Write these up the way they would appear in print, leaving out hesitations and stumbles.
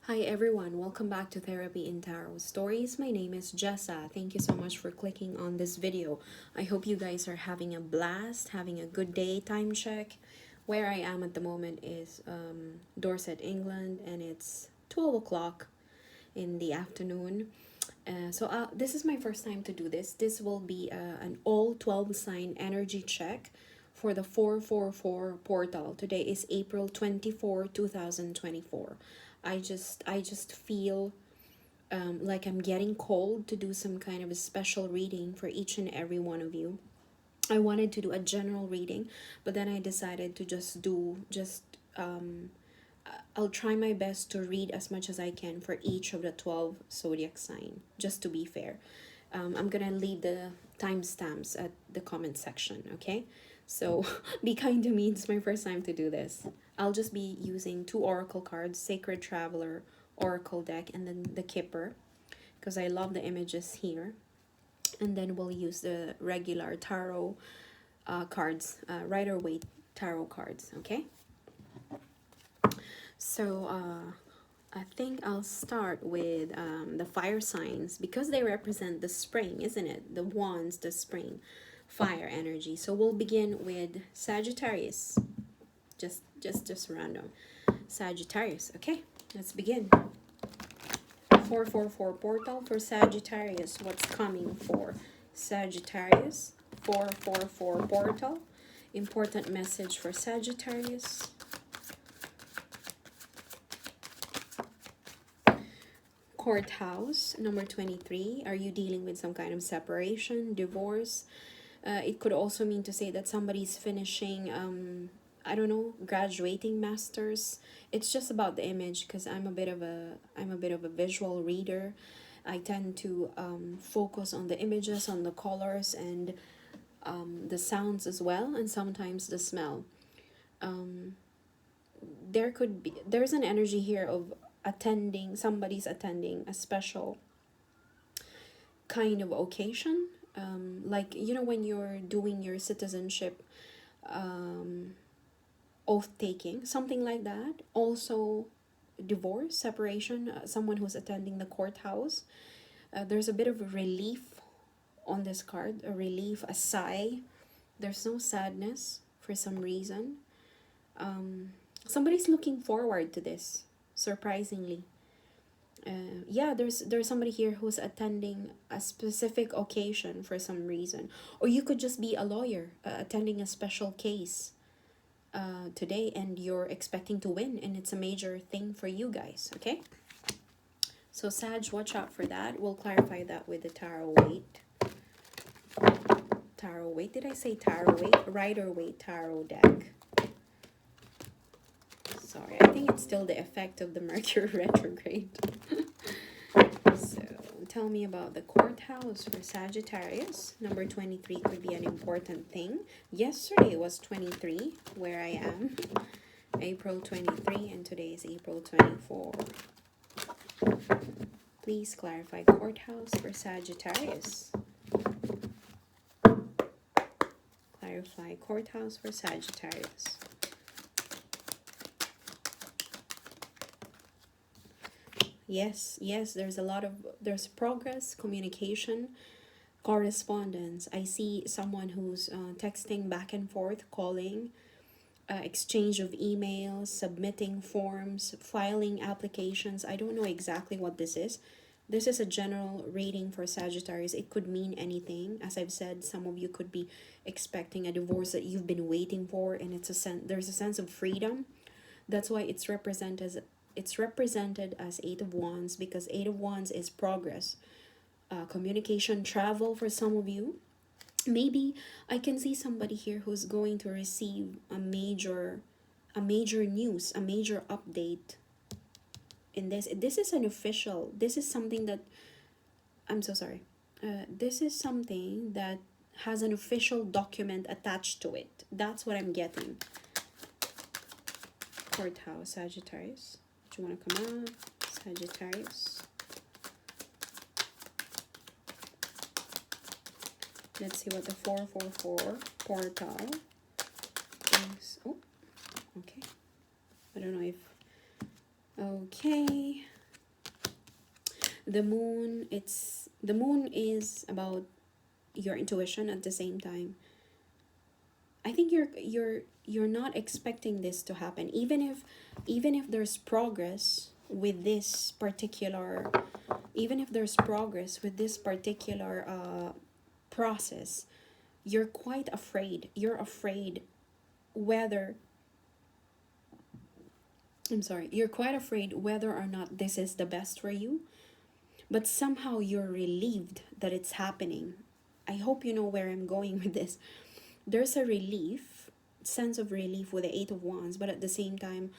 Hi everyone, welcome back to Therapy in Tarot Stories. My name is Jessa. Thank you so much for clicking on this video. I hope you guys are having a blast, having a good day. Time check. Where I am at the moment is Dorset, England, and it's 12 o'clock in the afternoon. So this is my first time to do this. This will be an all 12 sign energy check for the 444 portal. Today is April 24, 2024. I just feel like I'm getting cold to do some kind of a special reading for each and every one of you. I wanted to do a general reading, but then I decided to I'll try my best to read as much as I can for each of the 12 zodiac sign, just to be fair. I'm gonna leave the timestamps at the comment section, okay? So be kind to me, it's my first time to do this. I'll just be using 2 oracle cards, Sacred Traveler Oracle deck, and then the Kipper, because I love the images here. And then we'll use the regular tarot cards, Rider-Waite tarot cards, okay? So I think I'll start with the fire signs, because they represent the spring, isn't it? The wands, the spring, fire energy. So we'll begin with Sagittarius. Just random. Sagittarius. Okay, let's begin. 444 portal for Sagittarius. What's coming for Sagittarius? 444 portal. Important message for Sagittarius. Courthouse, number 23. Are you dealing with some kind of separation, divorce? It could also mean to say that somebody's finishing, I don't know, graduating masters. It's just about the image, because I'm a bit of a visual reader. I tend to focus on the images, on the colors, and the sounds as well, and sometimes the smell. There's an energy here of somebody's attending a special kind of occasion, like, you know, when you're doing your citizenship oath taking, something like that. Also divorce, separation, someone who's attending the courthouse. There's a bit of a relief on this card, a relief, a sigh. There's no sadness for some reason. Somebody's looking forward to this, surprisingly. Yeah, there's somebody here who's attending a specific occasion for some reason, or you could just be a lawyer attending a special case today, and you're expecting to win, and it's a major thing for you guys. Okay, so Sag, watch out for that. We'll clarify that with the Tarot-Waite. Tarot-Waite, did I say Tarot-Waite? Rider-Waite tarot deck. Sorry, I think it's still the effect of the Mercury retrograde. So tell me about the courthouse for Sagittarius. Number 23 could be an important thing. Yesterday was 23, where I am. April 23, and today is April 24. Please clarify courthouse for Sagittarius. Clarify courthouse for Sagittarius. Yes, there's progress, communication, correspondence. I see someone who's texting back and forth, calling, exchange of emails, submitting forms, filing applications. I don't know exactly what this is. This is a general reading for Sagittarius. It could mean anything. As I've said, some of you could be expecting a divorce that you've been waiting for, and there's a sense of freedom. That's why it's represented as 8 of Wands, because 8 of Wands is progress, communication, travel for some of you. Maybe I can see somebody here who's going to receive a major news, a major update in this. This is an official, this is something that, I'm so sorry. This is something that has an official document attached to it. That's what I'm getting. Courthouse, Sagittarius. Do you want to come out? Sagittarius. Let's see what the 444 portal is. Oh, okay. I don't know if... Okay. The moon is about your intuition. At the same time, I think you're not expecting this to happen, even if there's progress with this particular, even if there's progress with this particular process. You're quite afraid. You're afraid whether, I'm sorry, you're quite afraid whether or not this is the best for you, but somehow you're relieved that it's happening. I hope you know where I'm going with this. There's a sense of relief with the Eight of Wands, but at the same time,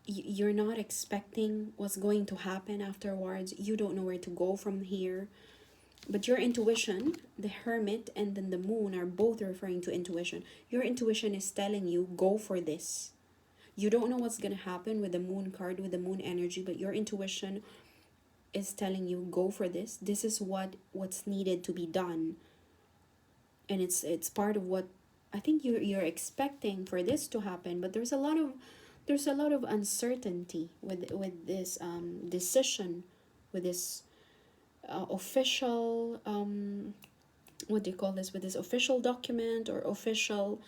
you're not expecting what's going to happen afterwards. You don't know where to go from here. But your intuition, the Hermit and then the Moon are both referring to intuition. Your intuition is telling you, go for this. You don't know what's going to happen with the Moon card, with the Moon energy, but your intuition is telling you, go for this. This is what's needed to be done. And it's part of what I think you're expecting for this to happen. But there's a lot of uncertainty with this decision, with this official what do you call this, with this official document or official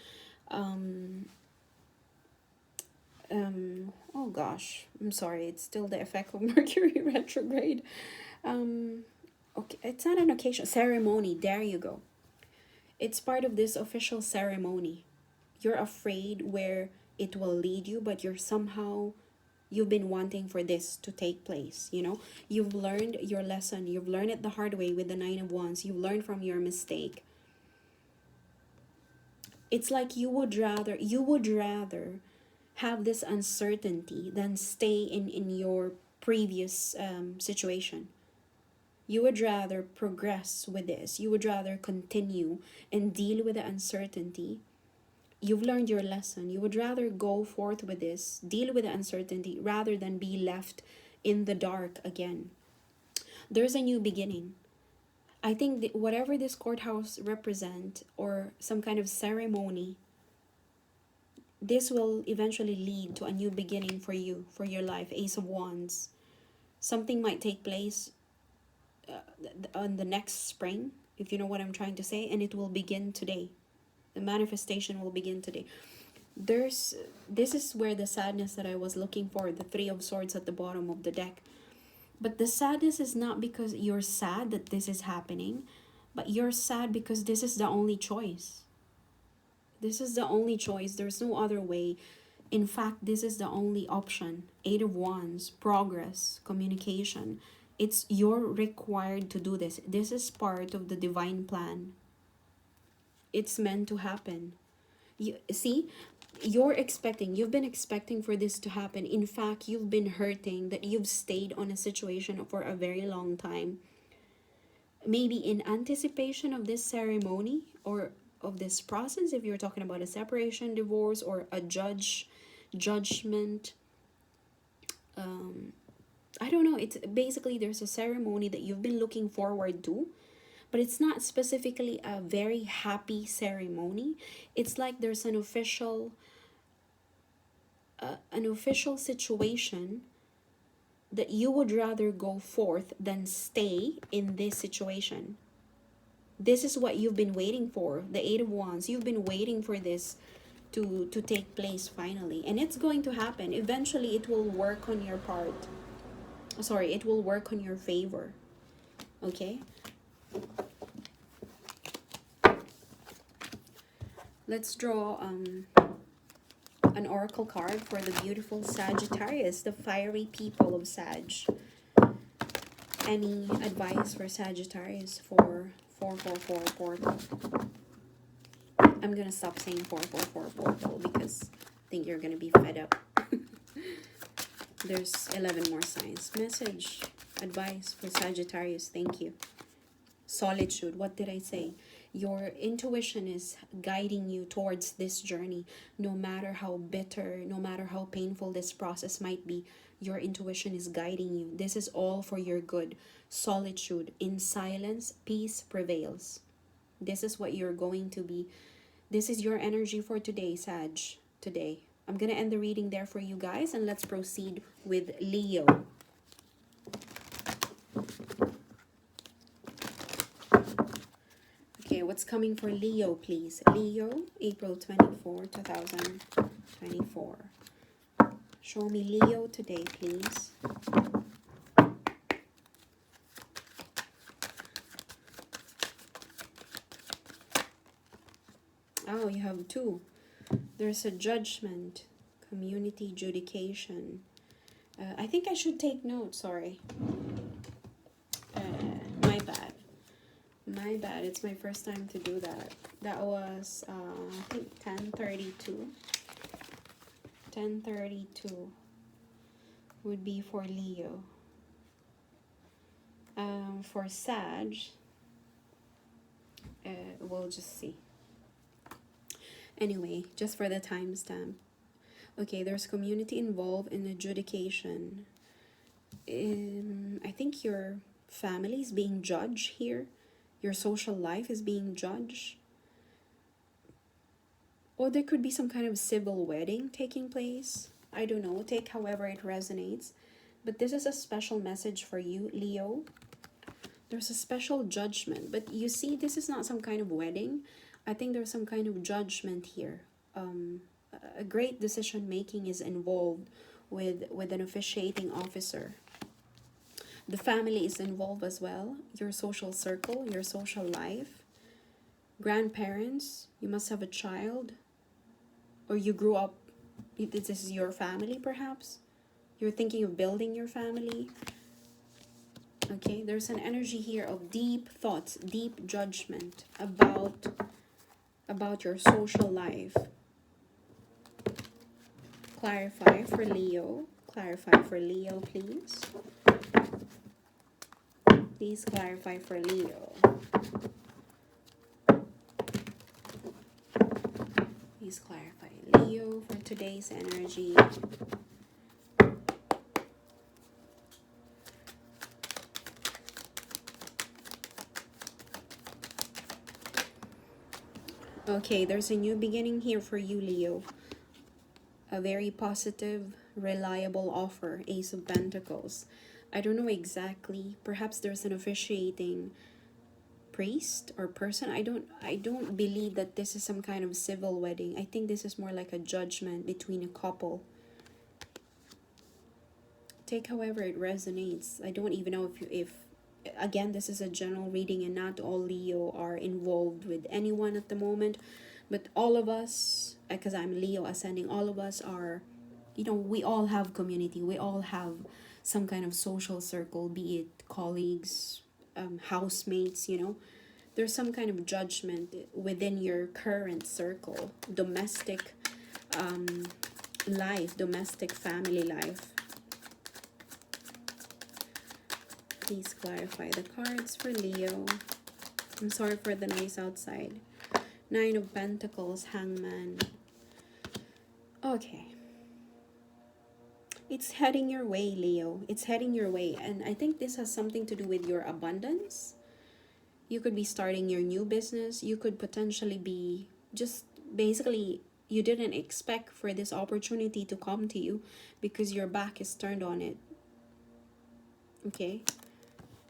oh gosh, I'm sorry, it's still the effect of Mercury retrograde. Okay, it's not an occasion, ceremony, there you go. It's part of this official ceremony. You're afraid where it will lead you, but you've been wanting for this to take place. You've learned your lesson. You've learned it the hard way with the Nine of Wands. You've learned from your mistake. It's like you would rather have this uncertainty than stay in your previous situation. You would rather progress with this. You would rather continue and deal with the uncertainty. You've learned your lesson. You would rather go forth with this, deal with the uncertainty, rather than be left in the dark again. There's a new beginning. I think that whatever this courthouse represent, or some kind of ceremony, this will eventually lead to a new beginning for you, for your life. Ace of Wands. Something might take place on the next spring, if you know what I'm trying to say, and it will begin today. The manifestation will begin today. This is where the sadness that I was looking for, the Three of Swords at the bottom of the deck. But the sadness is not because you're sad that this is happening, but you're sad because this is the only choice. This is the only choice. There's no other way. In fact, this is the only option. Eight of Wands, progress, communication. You're required to do this. This is part of the divine plan. It's meant to happen. You've been expecting for this to happen. In fact, you've been hurting that you've stayed on a situation for a very long time. Maybe in anticipation of this ceremony or of this process, if you're talking about a separation, divorce, or a judgment. I don't know. It's basically, there's a ceremony that you've been looking forward to, but it's not specifically a very happy ceremony. It's like there's an official situation that you would rather go forth than stay in this situation. This is what you've been waiting for, the Eight of Wands. You've been waiting for this to take place finally, and it's going to happen. Eventually, it will work on your part. Sorry, it will work on your favor. Okay? Let's draw an oracle card for the beautiful Sagittarius, the fiery people of Sag. Any advice for Sagittarius for 444 portal? I'm gonna stop saying 444 portal because I think you're gonna be fed up. There's 11 more signs. Message, advice for Sagittarius. Thank you. Solitude. What did I say? Your intuition is guiding you towards this journey. No matter how bitter, no matter how painful this process might be, your intuition is guiding you. This is all for your good. Solitude. In silence, peace prevails. This is what you're going to be. This is your energy for today, Sag. Today. I'm going to end the reading there for you guys, and let's proceed with Leo. what's coming for Leo, please? Leo, April 24, 2024. Show me Leo today, please. Oh, you have two. There's a judgment, community adjudication. I think I should take notes, sorry. My bad. My bad, it's my first time to do that. That was, I think 10:32. 10:32 would be for Leo. For Sag, we'll just see. Anyway, just for the timestamp. Okay, there's community involved in adjudication. I think your family is being judged here. Your social life is being judged. Or there could be some kind of civil wedding taking place. I don't know. Take however it resonates. But this is a special message for you, Leo. There's a special judgment. But you see, this is not some kind of wedding. I think there's some kind of judgment here. A great decision making is involved with an officiating officer. The family is involved as well. Your social circle, your social life. Grandparents, you must have a child. Or you grew up, this is your family perhaps. You're thinking of building your family. Okay, there's an energy here of deep thoughts, deep judgment about your social life. Clarify for Leo. Clarify for Leo, please. Please clarify for Leo. Please clarify Leo for today's energy. Okay, there's a new beginning here for you, Leo. A very positive, reliable offer. Ace of Pentacles. I don't know exactly. Perhaps there's an officiating priest or person. I don't believe that this is some kind of civil wedding. I think this is more like a judgment between a couple. Take however it resonates. I don't even know if again, this is a general reading and not all Leo are involved with anyone at the moment, but all of us, because I'm Leo ascending, all of us are, you know, we all have community. We all have some kind of social circle, be it colleagues, housemates, you know. There's some kind of judgment within your current circle, domestic life, domestic family life. Please clarify the cards for Leo. I'm sorry for the noise outside. Nine of Pentacles, Hangman. Okay. It's heading your way, Leo. It's heading your way. And I think this has something to do with your abundance. You could be starting your new business. You could potentially be just basically, you didn't expect for this opportunity to come to you because your back is turned on it. Okay.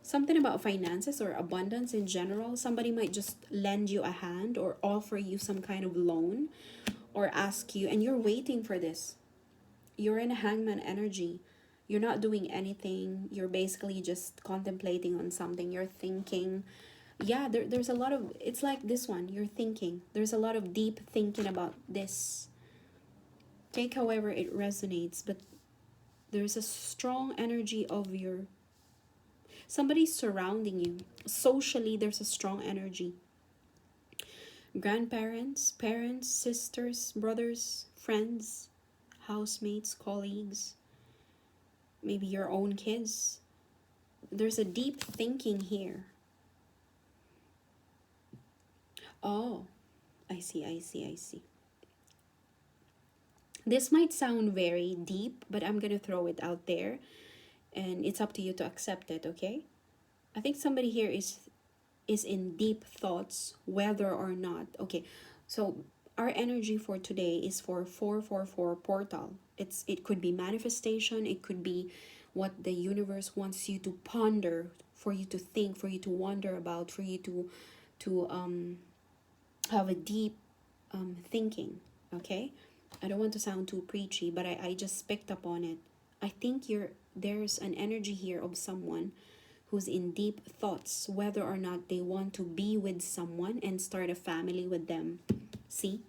Something about finances or abundance in general. Somebody might just lend you a hand or offer you some kind of loan or ask you, and you're waiting for this. You're in a Hangman energy. You're not doing anything. You're basically just contemplating on something. You're thinking. Yeah, there's a lot of, it's like this one. You're thinking. There's a lot of deep thinking about this. Take however it resonates, but there's a strong energy of your, somebody's surrounding you. Socially, there's a strong energy. Grandparents, parents, sisters, brothers, friends, housemates, colleagues, maybe your own kids. There's a deep thinking here. Oh, I see. This might sound very deep, but I'm going to throw it out there. And it's up to you to accept it, okay? I think somebody here is in deep thoughts, whether or not. Okay, so our energy for today is for 444 portal. It could be manifestation. It could be what the universe wants you to ponder, for you to think, for you to wonder about, for you to have a deep thinking, okay? I don't want to sound too preachy, but I just picked up on it. I think there's an energy here of someone who's in deep thoughts, whether or not they want to be with someone and start a family with them. See?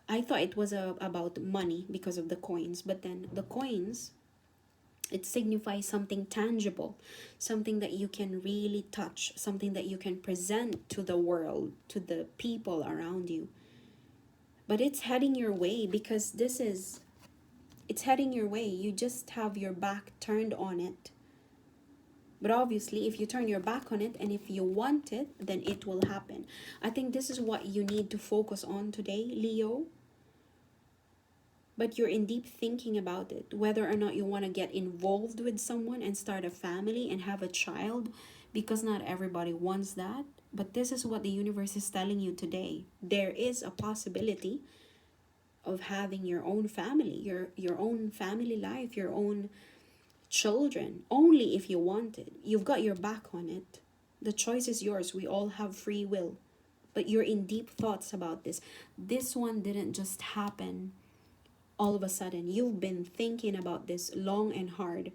I thought it was about money because of the coins, but then the coins, it signifies something tangible, something that you can really touch, something that you can present to the world, to the people around you. But it's heading your way because it's heading your way. You just have your back turned on it. But obviously, if you turn your back on it and if you want it, then it will happen. I think this is what you need to focus on today, Leo. But you're in deep thinking about it, whether or not you want to get involved with someone and start a family and have a child, because not everybody wants that. But this is what the universe is telling you today. There is a possibility of having your own family, your own family life, your own children, only if you want it. You've got your back on it. The choice is yours. We all have free will. But you're in deep thoughts about this. This one didn't just happen all of a sudden. You've been thinking about this long and hard.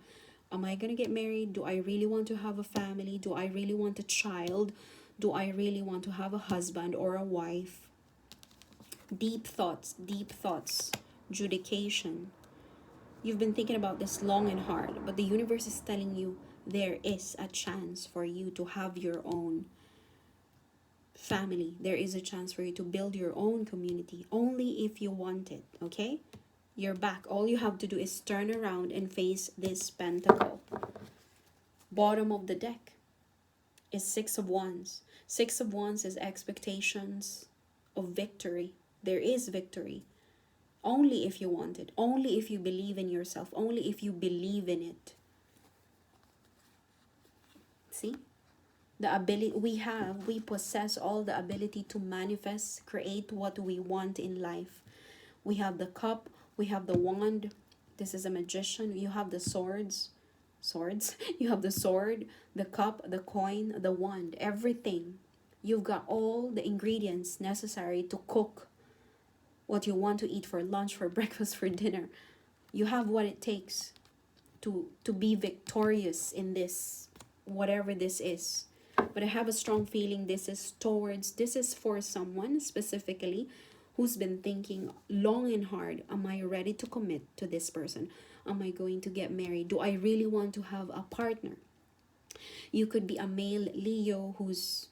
Am I gonna get married? Do I really want to have a family? Do I really want a child? Do I really want to have a husband or a wife? Deep thoughts, judication. You've been thinking about this long and hard, but the universe is telling you there is a chance for you to have your own family. There is a chance for you to build your own community, only if you want it, okay? You're back. All you have to do is turn around and face this pentacle. Bottom of the deck is Six of Wands. Six of Wands is expectations of victory. There is victory. Only if you want it. Only if you believe in yourself. Only if you believe in it. See? The ability we possess all the ability to manifest, create what we want in life. We have the cup, we have the wand. This is a magician. You have the swords. You have the sword, the cup, the coin, the wand, everything. You've got all the ingredients necessary to cook what you want to eat for lunch, for breakfast, for dinner. You have what it takes to be victorious in this, whatever this is. But I have a strong feeling this is for someone specifically who's been thinking long and hard. Am I ready to commit to this person? Am I going to get married? Do I really want to have a partner? You could be a male Leo who's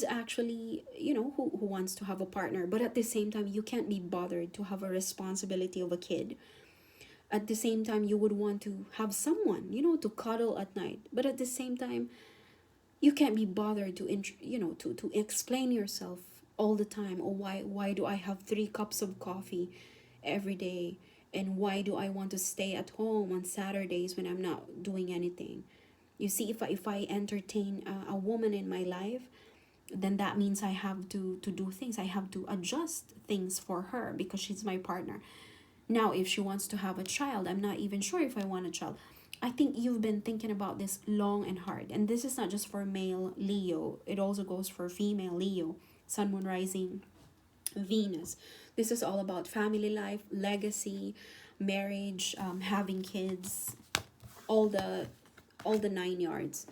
actually, who wants to have a partner, but at the same time you can't be bothered to have a responsibility of a kid. At the same time you would want to have someone, to cuddle at night, but at the same time you can't be bothered to explain yourself all the time. Or why do I have 3 cups of coffee every day, and why do I want to stay at home on Saturdays when I'm not doing anything? You see, if I entertain a woman in my life, then that means I have to do things. I have to adjust things for her because she's my partner. Now, if she wants to have a child, I'm not even sure if I want a child. I think you've been thinking about this long and hard. And this is not just for male Leo. It also goes for female Leo, Sun, Moon, Rising, Venus. This is all about family life, legacy, marriage, having kids, all the 9 yards.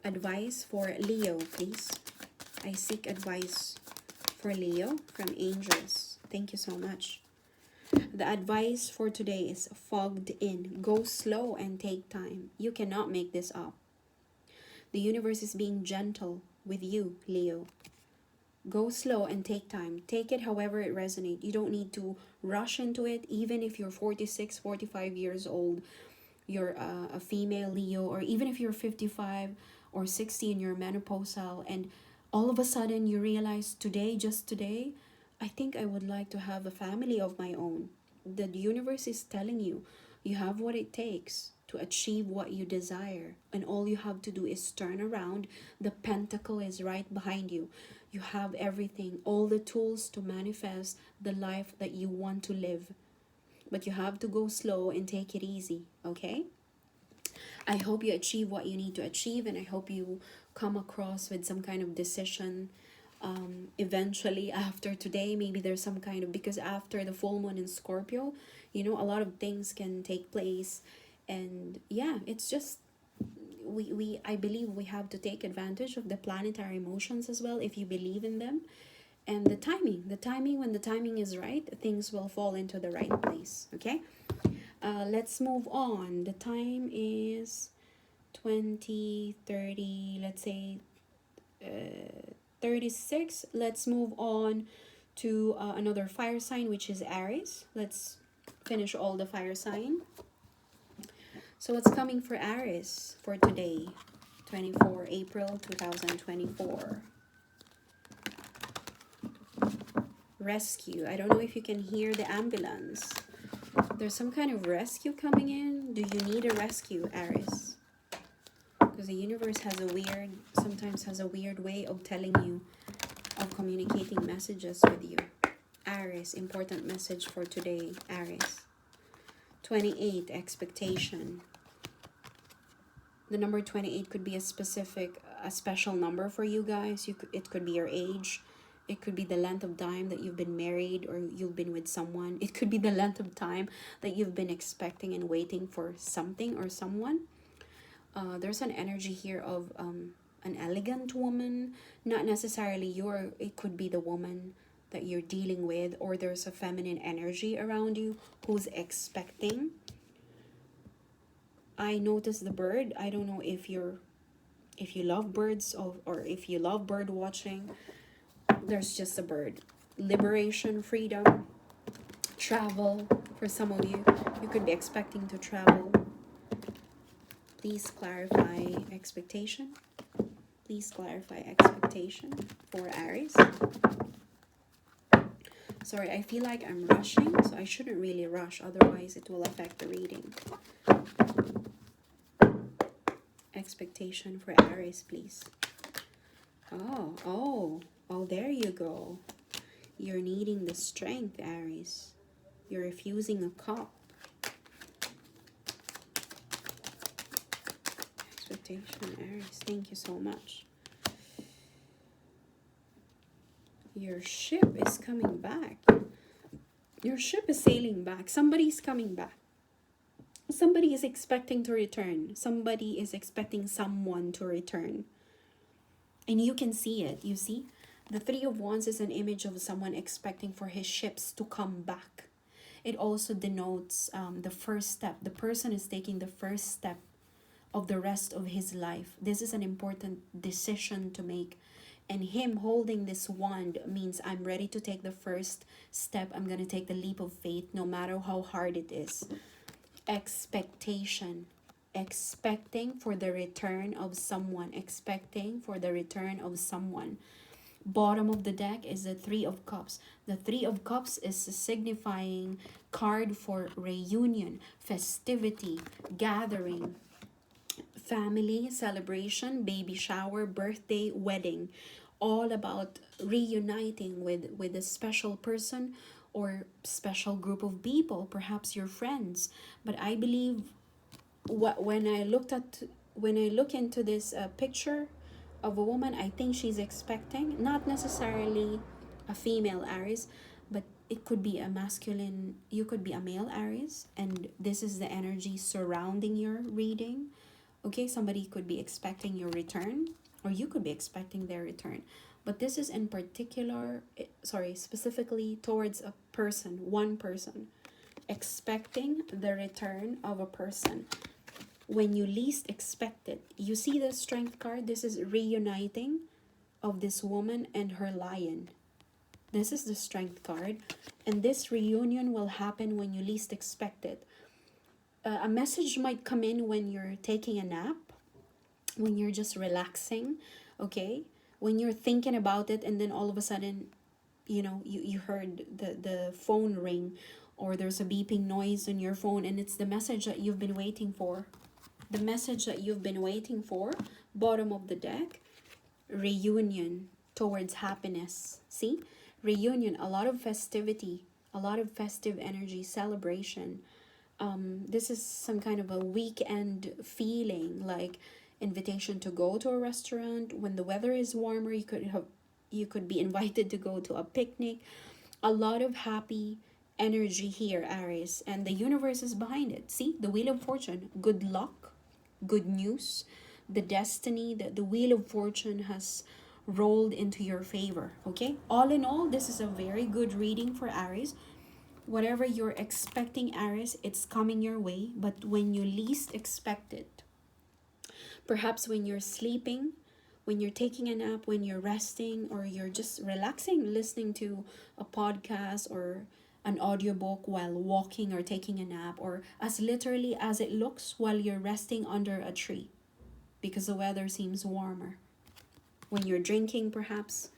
Advice for Leo, please. I seek advice for Leo from angels. Thank you so much. The advice for today is fogged in. Go slow and take time. You cannot make this up. The universe is being gentle with you, Leo. Go slow and take time. Take it however it resonates. You don't need to rush into it. Even if you're 46, 45 years old, you're a female Leo, or even if you're 55 or 60 and you're menopausal, and all of a sudden you realize just today, I think I would like to have a family of my own. The universe is telling you, you have what it takes to achieve what you desire. And all you have to do is turn around. The pentacle is right behind you. You have everything, all the tools to manifest the life that you want to live. But you have to go slow and take it easy, okay? I hope you achieve what you need to achieve, and I hope you come across with some kind of decision eventually after today. Maybe there's some kind of, because after the full moon in Scorpio, you know, a lot of things can take place. And yeah, it's just, we I believe we have to take advantage of the planetary motions as well, if you believe in them. And the timing, when the timing is right, things will fall into the right place. Okay, let's move on. The time is 20:30, let's say 36. Let's move on to another fire sign, which is Aries. Let's finish all the fire sign. So what's coming for Aries for today, 24 April 2024? Rescue. I don't know if you can hear the ambulance. There's some kind of rescue coming in. Do you need a rescue, Aries? Because the universe sometimes has a weird way of telling you, of communicating messages with you. Aries, important message for today, Aries. 28, expectation. The number 28 could be a special number for you guys. It could be your age. It could be the length of time that you've been married or you've been with someone. It could be the length of time that you've been expecting and waiting for something or someone. There's an energy here of an elegant woman. Not necessarily it could be the woman that you're dealing with, or there's a feminine energy around you who's expecting. I noticed the bird. I don't know if you love birds, or if you love bird watching. There's just a bird. Liberation, freedom, travel. For some of you, you could be expecting to travel. Please clarify expectation. Please clarify expectation for Aries. Sorry, I feel like I'm rushing, so I shouldn't really rush, otherwise it will affect the reading. Expectation for Aries, please. Oh, there you go. You're needing the strength, Aries. You're refusing a cup. Expectation, Aries. Thank you so much. Your ship is coming back. Your ship is sailing back. Somebody's coming back. Somebody is expecting to return. Somebody is expecting someone to return. And you can see it. You see? The Three of Wands is an image of someone expecting for his ships to come back. It also denotes the first step. The person is taking the first step of the rest of his life. This is an important decision to make. And him holding this wand means I'm ready to take the first step. I'm going to take the leap of faith no matter how hard it is. Expectation. Expecting for the return of someone. Expecting for the return of someone. Bottom of the deck is the Three of Cups. The Three of Cups is a signifying card for reunion, festivity, gathering, family, celebration, baby shower, birthday, wedding. All about reuniting with a special person or special group of people, perhaps your friends. But I believe when I look into this picture of a woman, I think she's expecting, not necessarily a female Aries, but it could be a masculine, you could be a male Aries, and this is the energy surrounding your reading. Okay, somebody could be expecting your return, or you could be expecting their return. But this is in particular, specifically towards a person, one person, expecting the return of a person when you least expect it. You see the Strength card? This is reuniting of this woman and her lion. This is the Strength card. And this reunion will happen when you least expect it. A message might come in when you're taking a nap, when you're just relaxing, okay? When you're thinking about it, and then all of a sudden, you heard the phone ring, or there's a beeping noise on your phone, and it's the message that you've been waiting for. The message that you've been waiting for. Bottom of the deck, reunion towards happiness. See? Reunion, a lot of festivity, a lot of festive energy, celebration. This is some kind of a weekend feeling, like invitation to go to a restaurant. When the weather is warmer, you could be invited to go to a picnic. A lot of happy energy here, Aries, and the universe is behind it. See, the Wheel of Fortune, good luck, good news, the destiny, that the Wheel of Fortune has rolled into your favor. Okay, all in all, this is a very good reading for Aries. Whatever you're expecting, Aries, it's coming your way, but when you least expect it. Perhaps when you're sleeping, when you're taking a nap, when you're resting, or you're just relaxing, listening to a podcast or an audiobook while walking or taking a nap, or as literally as it looks while you're resting under a tree because the weather seems warmer. When you're drinking, perhaps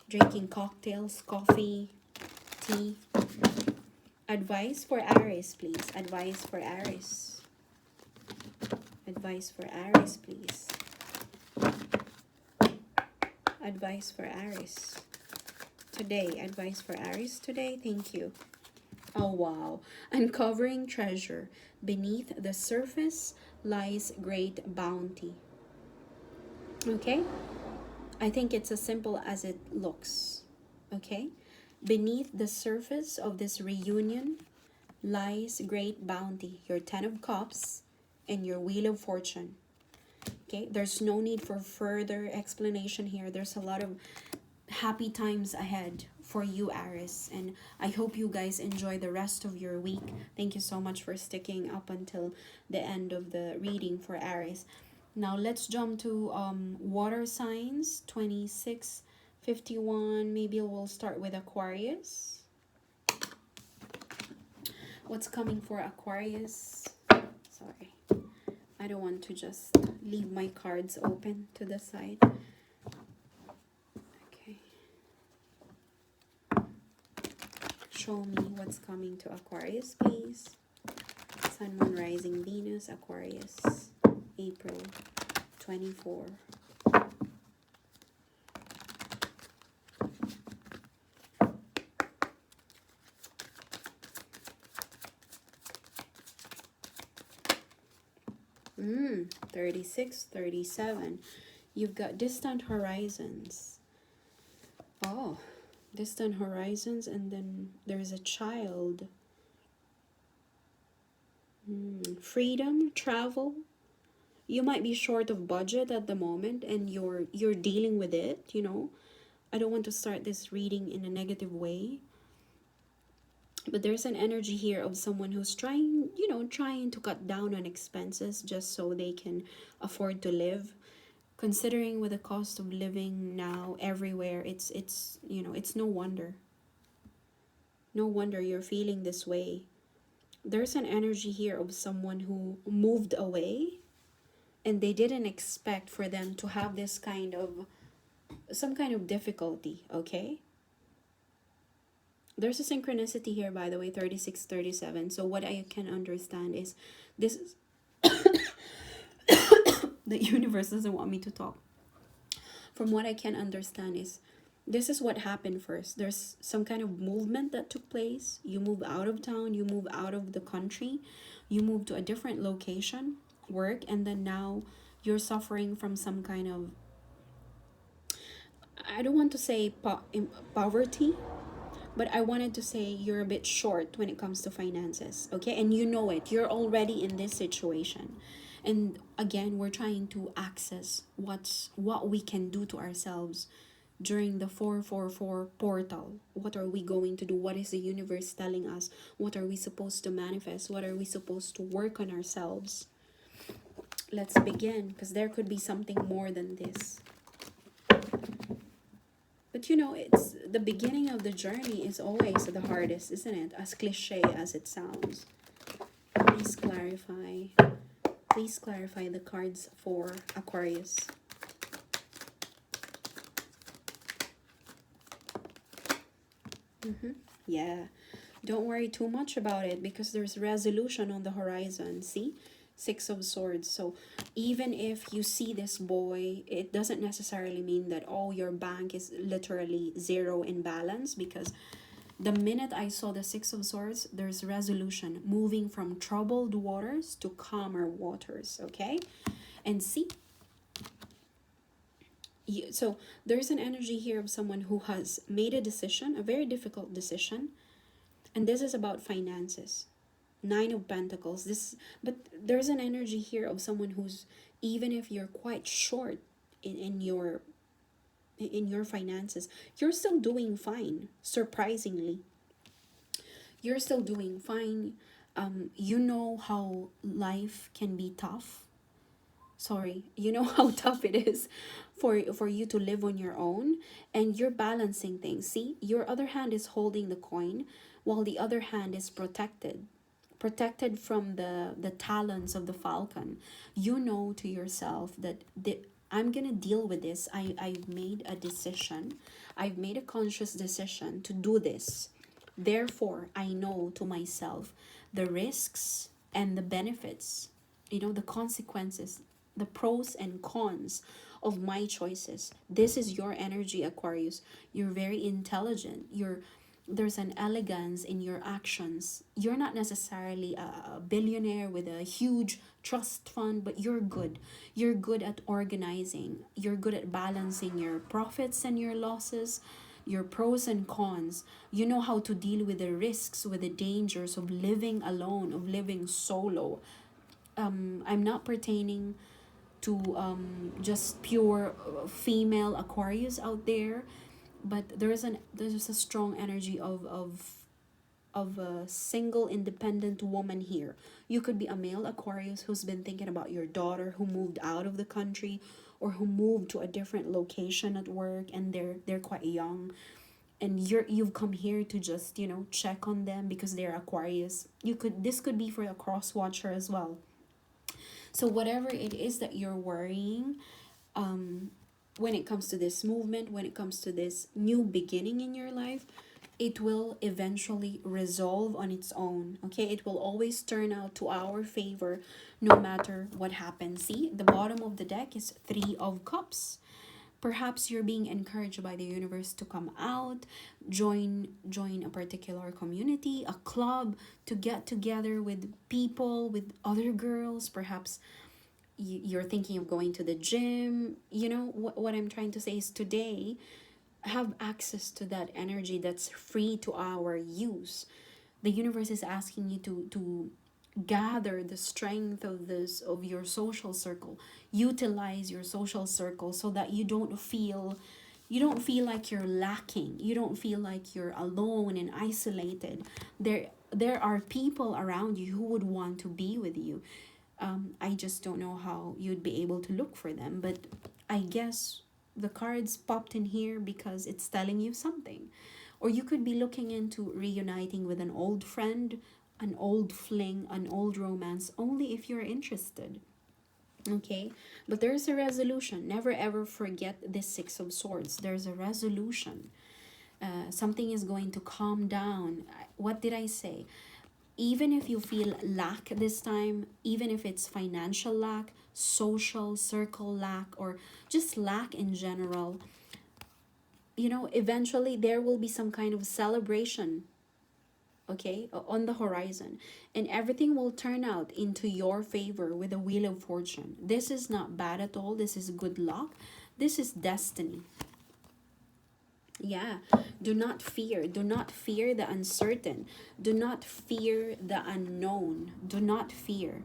drinking cocktails, coffee, tea. Advice for Aries, please. Advice for Aries. Advice for Aries, please. Advice for Aries today. Advice for Aries today. Thank you. Oh, wow. Uncovering treasure. Beneath the surface lies great bounty. Okay? I think it's as simple as it looks. Okay? Beneath the surface of this reunion lies great bounty. Your 10 of Cups and your Wheel of Fortune. Okay? There's no need for further explanation here. There's a lot of happy times ahead for you, Aries, and I hope you guys enjoy the rest of your week. Thank you so much for sticking up until the end of the reading for Aries. Now let's jump to water signs. 26, 51. Maybe we'll start with Aquarius. What's coming for Aquarius? Sorry, I don't want to just leave my cards open to the side. Show me what's coming to Aquarius, please. Sun, Moon, Rising, Venus, Aquarius, April 24. Mm, 36, 37. You've got distant horizons. Oh, distant horizons, and then there's a child. Freedom, travel. You might be short of budget at the moment, and you're dealing with it, you know. I don't want to start this reading in a negative way, but there's an energy here of someone who's trying, you know, trying to cut down on expenses just so they can afford to live. Considering with the cost of living now everywhere, it's you know, it's no wonder you're feeling this way. There's an energy here of someone who moved away, and they didn't expect for them to have this kind of some kind of difficulty. Okay, there's a synchronicity here, by the way, 36, 37. So what I can understand is this is the universe doesn't want me to talk. From what I can understand is this is what happened first. There's some kind of movement that took place. You move out of town, you move out of the country, you move to a different location, work, and then now you're suffering from some kind of, I don't want to say poverty, but I wanted to say you're a bit short when it comes to finances. Okay, and you know it, you're already in this situation. And again, we're trying to access what we can do to ourselves during the 444 portal. What are we going to do? What is the universe telling us? What are we supposed to manifest? What are we supposed to work on ourselves? Let's begin, because there could be something more than this. But you know, it's the beginning of the journey is always the hardest, isn't it? As cliche as it sounds. Please clarify. Please clarify the cards for Aquarius. Yeah. Don't worry too much about it, because there's resolution on the horizon. See? 6 of Swords. So even if you see this boy, it doesn't necessarily mean that, oh, your bank is literally zero in balance, because The minute I saw the Six of Swords, there's resolution, moving from troubled waters to calmer waters, okay? And see, so there's an energy here of someone who has made a decision, a very difficult decision, and this is about finances. Nine of Pentacles. But there's an energy here of someone who's, even if you're quite short in your finances, you're still doing fine. Surprisingly, you're still doing fine. You know how life can be tough. Sorry, you know how tough it is for you to live on your own, and you're balancing things. See, your other hand is holding the coin while the other hand is protected from the talons of the falcon. You know to yourself that I'm gonna deal with this. I've made a decision. I've made a conscious decision to do this. Therefore, I know to myself the risks and the benefits, the consequences, the pros and cons of my choices. This is your energy, Aquarius. You're very intelligent. There's an elegance in your actions. You're not necessarily a billionaire with a huge trust fund, but you're good. You're good at organizing. You're good at balancing your profits and your losses, your pros and cons. You know how to deal with the risks, with the dangers of living alone, of living solo. I'm not pertaining to just pure female Aquarius out there, but there's a strong energy of a single independent woman here. You could be a male Aquarius who's been thinking about your daughter who moved out of the country, or who moved to a different location at work, and they're quite young, and you've come here to just check on them because they're Aquarius. This could be for a cross watcher as well. So whatever it is that you're worrying, when it comes to this movement, when it comes to this new beginning in your life, it will eventually resolve on its own. Okay, it will always turn out to our favor no matter what happens. See, the bottom of the deck is Three of Cups. Perhaps you're being encouraged by the universe to come out, join a particular community, a club, to get together with people, with other girls. Perhaps you're thinking of going to the gym. What I'm trying to say is, today, have access to that energy that's free to our use. The universe is asking you to gather the strength of your social circle. Utilize your social circle so that you don't feel like you're lacking. You don't feel like you're alone and isolated. There are people around you who would want to be with you. I just don't know how you'd be able to look for them, but I guess the cards popped in here because it's telling you something. Or you could be looking into reuniting with an old friend, an old fling, an old romance, only if you're interested. Okay, but there's a resolution. Never ever forget this Six of Swords. There's a resolution. Something is going to calm down. What did I say? Even if you feel lack this time, even if it's financial lack, social circle lack, or just lack in general, eventually there will be some kind of celebration, okay, on the horizon, and everything will turn out into your favor with a wheel of fortune. This is not bad at all. This is good luck. This is destiny. Yeah, do not fear. Do not fear the uncertain. Do not fear the unknown. Do not fear.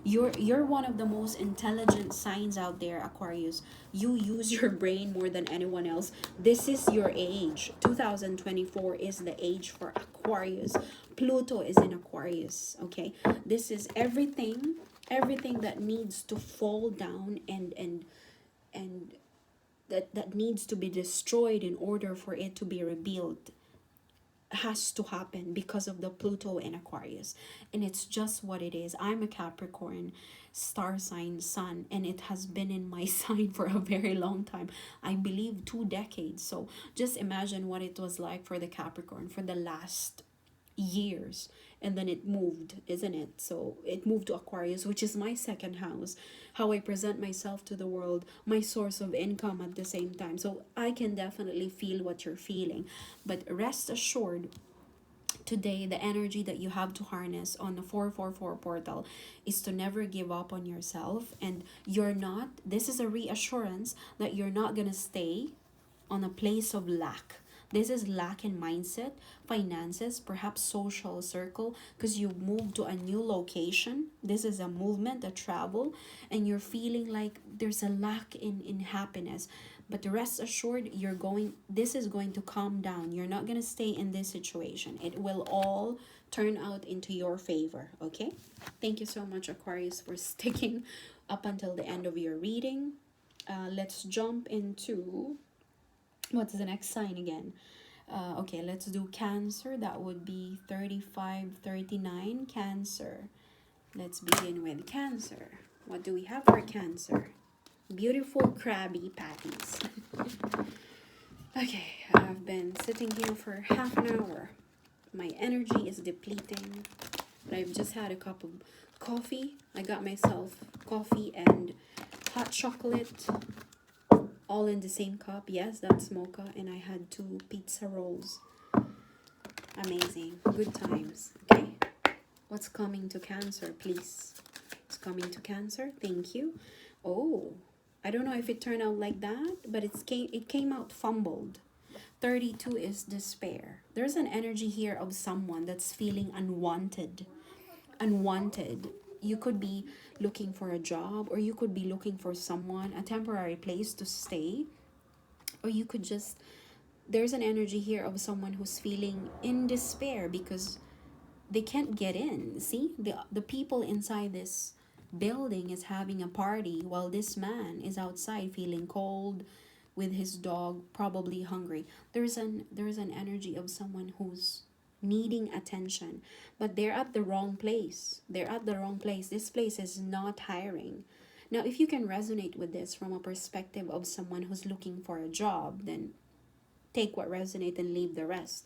You're one of the most intelligent signs out there, Aquarius. You use your brain more than anyone else. This is your age. 2024 is the age for Aquarius. Pluto is in Aquarius, okay? This is everything that needs to fall down and that needs to be destroyed in order for it to be rebuilt has to happen because of the Pluto in Aquarius. And it's just what it is. I'm a Capricorn star sign sun, and it has been in my sign for a very long time. I believe 2 decades. So just imagine what it was like for the Capricorn for the last years, and then it moved, isn't it? So it moved to Aquarius, which is my second house, how I present myself to the world, my source of income at the same time. So I can definitely feel what you're feeling, but rest assured, Today, the energy that you have to harness on the 444 portal is to never give up on yourself. And you're not, this is a reassurance that you're not going to stay on a place of lack. This is lack in mindset, finances, perhaps social circle, because you moved to a new location. This is a movement, a travel, and you're feeling like there's a lack in happiness. But rest assured, this is going to calm down. You're not going to stay in this situation. It will all turn out into your favor, okay? Thank you so much, Aquarius, for sticking up until the end of your reading. Let's jump into, what's the next sign again? Okay, let's do Cancer. That would be 3539 Cancer. Let's begin with Cancer. What do we have for Cancer? Beautiful Krabby Patties. Okay, I've been sitting here for half an hour. My energy is depleting. But I've just had a cup of coffee. I got myself coffee and hot chocolate, all in the same cup. Yes, that's mocha. And I had 2 pizza rolls. Amazing. Good times. Okay. What's coming to Cancer, please? It's coming to Cancer. Thank you. Oh, I don't know if it turned out like that, but it came out fumbled. 32 is despair. There's an energy here of someone that's feeling unwanted. Unwanted. You could be looking for a job, or you could be looking for someone, a temporary place to stay, or you could just, there's an energy here of someone who's feeling in despair because they can't get in. See, the people inside this building is having a party while this man is outside feeling cold with his dog, probably hungry. There's an energy of someone who's needing attention, but they're at the wrong place. They're at the wrong place. This place is not hiring. Now, if you can resonate with this from a perspective of someone who's looking for a job, then take what resonates and leave the rest.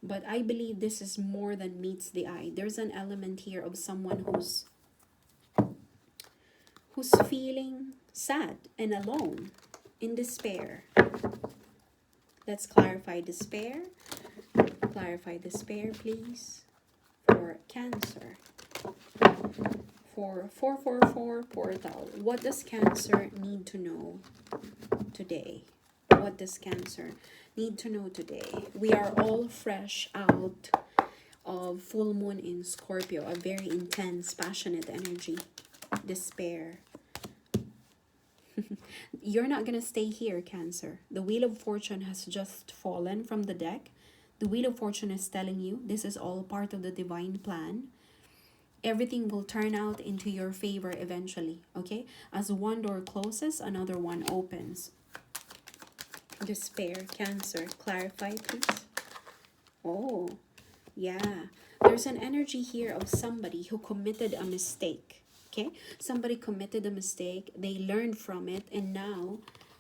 But I believe this is more than meets the eye. There's an element here of someone who's feeling sad and alone, in despair. Let's clarify despair. Clarify despair, please, for Cancer. For 444 portal, what does Cancer need to know today? What does Cancer need to know today? We are all fresh out of full moon in Scorpio, a very intense, passionate energy. Despair. You're not going to stay here, Cancer. The Wheel of Fortune has just fallen from the deck. The Wheel of Fortune is telling you this is all part of the divine plan. Everything will turn out into your favor eventually, okay? As one door closes, another one opens. Despair, Cancer. Clarify, please. Oh, yeah. There's an energy here of somebody who committed a mistake. Okay, somebody committed a mistake, they learned from it, and now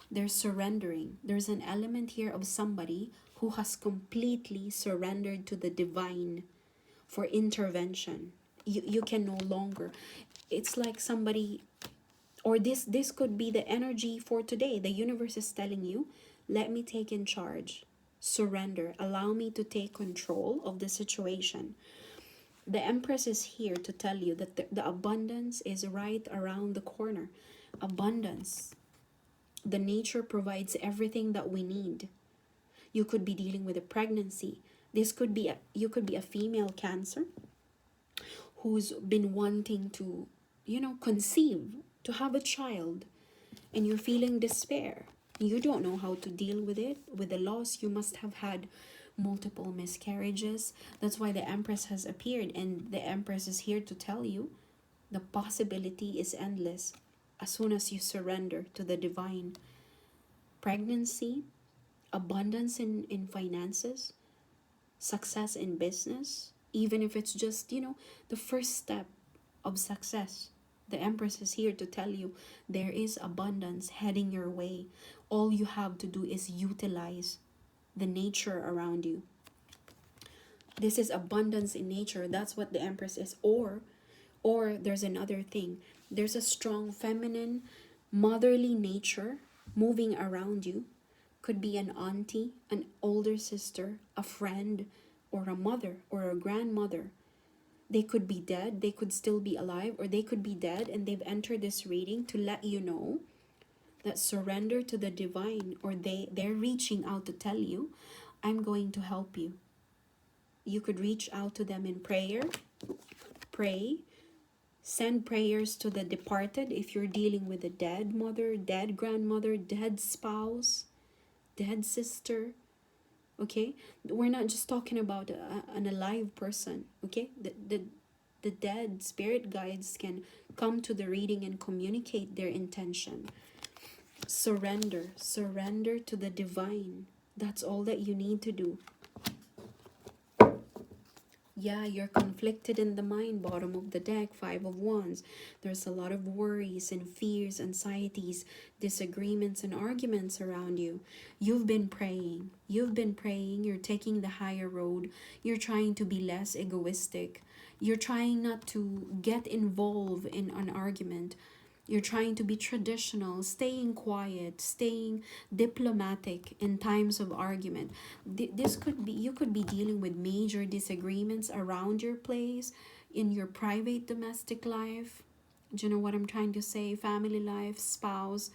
they're surrendering. There's an element here of somebody who has completely surrendered to the divine for intervention. You can no longer, it's like somebody, or this could be the energy for today. The universe is telling you, let me take in charge, surrender, allow me to take control of the situation. The Empress is here to tell you that the abundance is right around the corner. Abundance. The nature provides everything that we need. You could be dealing with a pregnancy. This could be you could be a female Cancer who's been wanting to, conceive, to have a child, and you're feeling despair. You don't know how to deal with it, with the loss. You must have had multiple miscarriages. That's why the Empress has appeared, and the Empress is here to tell you the possibility is endless as soon as you surrender to the divine. Pregnancy, abundance in finances, success in business, even if it's just, the first step of success. The Empress is here to tell you there is abundance heading your way. All you have to do is utilize the nature around you. This is abundance in nature. That's what the Empress is. Or there's another thing. There's a strong feminine, motherly nature moving around you. Could be an auntie, an older sister, a friend, or a mother or a grandmother. They could be dead, they could still be alive, or they could be dead and they've entered this reading to let you know that surrender to the divine, or they're reaching out to tell you, I'm going to help you. You could reach out to them in prayer, pray, send prayers to the departed if you're dealing with a dead mother, dead grandmother, dead spouse, dead sister. Okay, we're not just talking about an alive person. Okay, the dead spirit guides can come to the reading and communicate their intention. Surrender to the divine. That's all that you need to do. Yeah, you're conflicted in the mind, bottom of the deck, 5 of Wands. There's a lot of worries and fears, anxieties, disagreements and arguments around you. You've been praying. You're taking the higher road. You're trying to be less egoistic. You're trying not to get involved in an argument. You're trying to be traditional, staying quiet, staying diplomatic in times of argument. This could be, you could be dealing with major disagreements around your place, in your private domestic life. Do you know what I'm trying to say? Family life, spouse,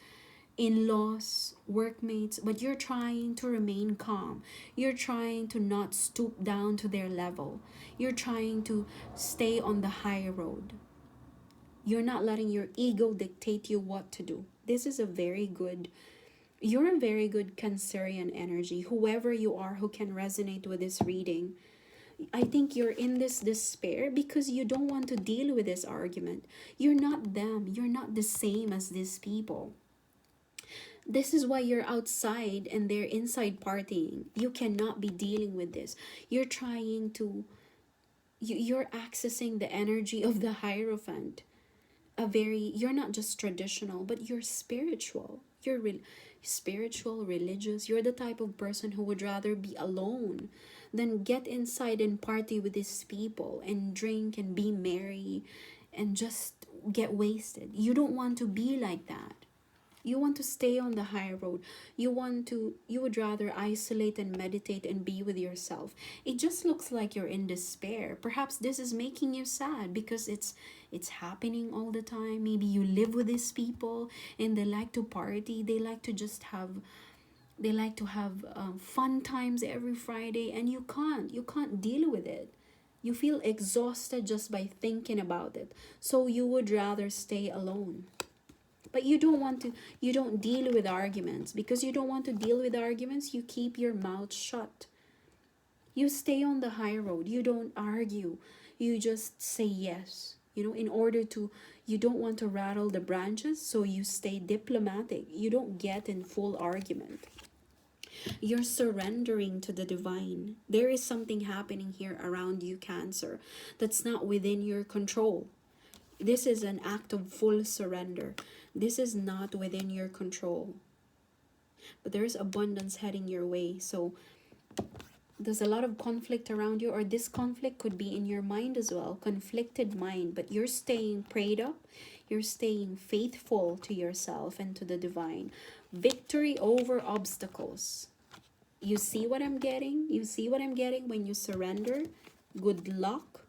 in-laws, workmates, but you're trying to remain calm. You're trying to not stoop down to their level. You're trying to stay on the high road. You're not letting your ego dictate you what to do. This is a very good, you're a very good Cancerian energy. Whoever you are who can resonate with this reading, I think you're in this despair because you don't want to deal with this argument. You're not them. You're not the same as these people. This is why you're outside and they're inside partying. You cannot be dealing with this. You're trying to, you're accessing the energy of the Hierophant. You're not just traditional, but you're spiritual. You're spiritual, religious. You're the type of person who would rather be alone than get inside and party with these people and drink and be merry and just get wasted. You don't want to be like that. You want to stay on the high road. You would rather isolate and meditate and be with yourself. It just looks like you're in despair. Perhaps this is making you sad because it's happening all the time. Maybe you live with these people and they like to party. They like to just have fun times every Friday, and you can't deal with it. You feel exhausted just by thinking about it. So you would rather stay alone. But you don't deal with arguments. Because you don't want to deal with arguments, you keep your mouth shut. You stay on the high road. You don't argue. You just say yes. You don't want to rattle the branches, so you stay diplomatic. You don't get in full argument. You're surrendering to the divine. There is something happening here around you, Cancer, that's not within your control. This is an act of full surrender. This is not within your control. But there's abundance heading your way. So there's a lot of conflict around you, or this conflict could be in your mind as well. Conflicted mind, but you're staying prayed up. You're staying faithful to yourself and to the divine. Victory over obstacles. You see what I'm getting? You see what I'm getting when you surrender? Good luck.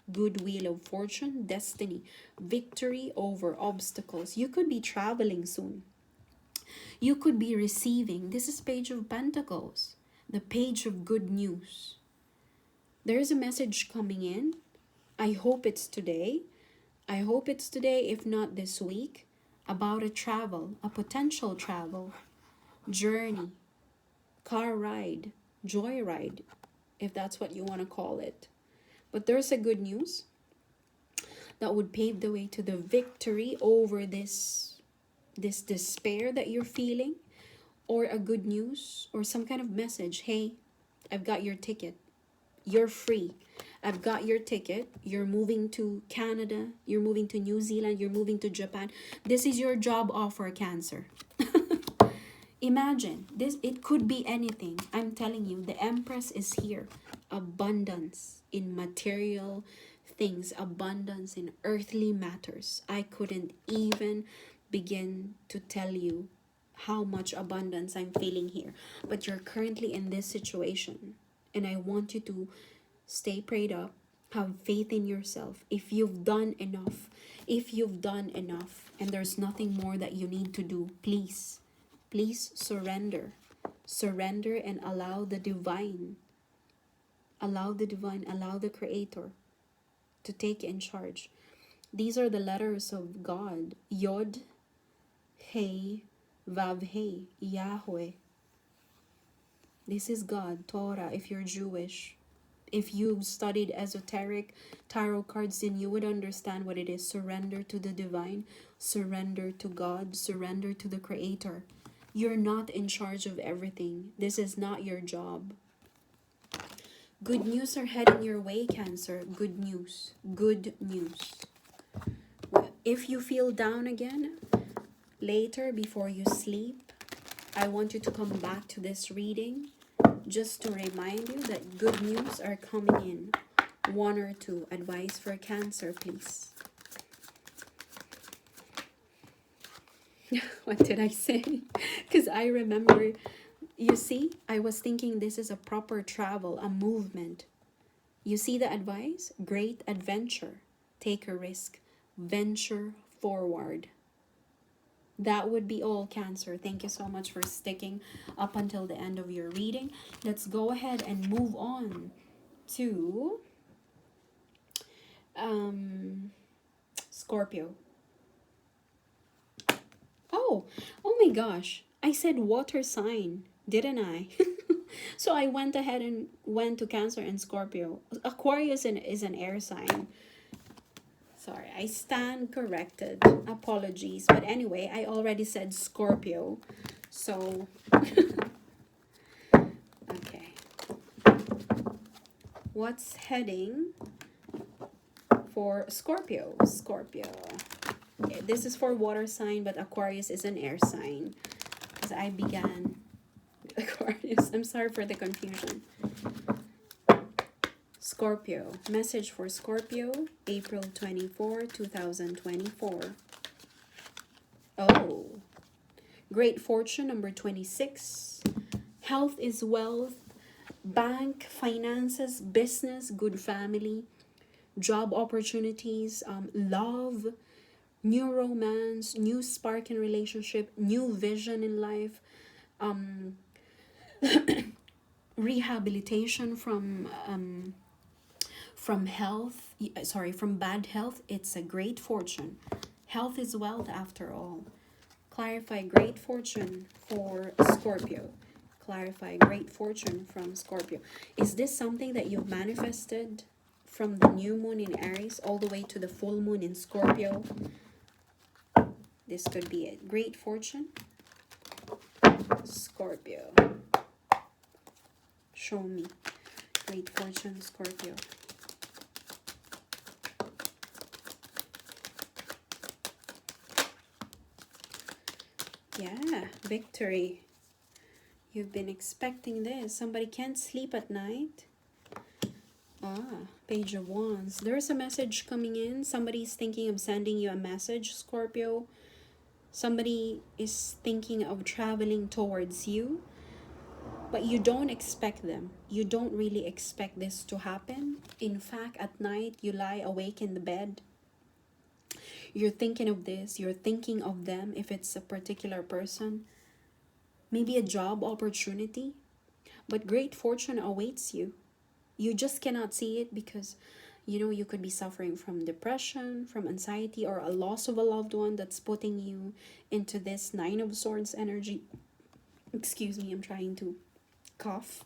Good wheel of fortune, destiny, victory over obstacles. You could be traveling soon. You could be receiving. This is Page of Pentacles, the page of good news. There's a message coming in. I hope it's today. If not this week, about a travel, a potential travel, journey, car ride, joyride, if that's what you want to call it. But there's a good news that would pave the way to the victory over this despair that you're feeling, or a good news or some kind of message. Hey, I've got your ticket. You're free. I've got your ticket. You're moving to Canada. You're moving to New Zealand. You're moving to Japan. This is your job offer, Cancer. Imagine this. It could be anything. I'm telling you, the Empress is here. Abundance in material things, abundance in earthly matters. I couldn't even begin to tell you how much abundance I'm feeling here. But you're currently in this situation, And I want you to stay prayed up. Have faith in yourself. If you've done enough, and there's nothing more that you need to do, please surrender. Surrender and allow the divine, allow the creator to take in charge. These are the letters of God. Yod, Hey, Vav, Hey, Yahweh. This is God, Torah, if you're Jewish. If you studied esoteric tarot cards, then you would understand what it is. Surrender to the divine, surrender to God, surrender to the creator. You're not in charge of everything. This is not your job. Good news are heading your way, Cancer. Good news. Good news. If you feel down again, later before you sleep, I want you to come back to this reading just to remind you that good news are coming in. 1 or 2. Advice for Cancer, please. What did I say? Because I remember, you see, I was thinking this is a proper travel, a movement. You see the advice? Great adventure. Take a risk. Venture forward. That would be all, Cancer. Thank you so much for sticking up until the end of your reading. Let's go ahead and move on to Scorpio. Oh my gosh. I said water sign, didn't I? So I went ahead and went to Cancer and Scorpio. Aquarius is an air sign. Sorry, I stand corrected. Apologies. But anyway, I already said Scorpio. So, okay. What's heading for Scorpio? Scorpio. Okay, this is for water sign, but Aquarius is an air sign. Because I began with Aquarius. I'm sorry for the confusion. Scorpio. Message for Scorpio, April 24, 2024. Oh. Great fortune, number 26. Health is wealth. Bank, finances, business, good family. Job opportunities, love, new romance, new spark in relationship, new vision in life. Rehabilitation from health, from bad health. It's a great fortune. Health is wealth after all. Clarify great fortune for Scorpio. Clarify great fortune from Scorpio. Is this something that you've manifested from the new moon in Aries all the way to the full moon in Scorpio? This could be it. Great fortune. Scorpio. Show me. Great fortune, Scorpio. Yeah, victory. You've been expecting this. Somebody can't sleep at night. Page of Wands. There's a message coming in. Somebody's thinking of sending you a message, Scorpio. Somebody is thinking of traveling towards you, but you don't expect them. You don't really expect this to happen. In fact, at night, you lie awake in the bed. You're thinking of this. You're thinking of them if it's a particular person. Maybe a job opportunity. But great fortune awaits you. You just cannot see it because, you could be suffering from depression, from anxiety, or a loss of a loved one that's putting you into this 9 of Swords energy. Excuse me, I'm trying to cough.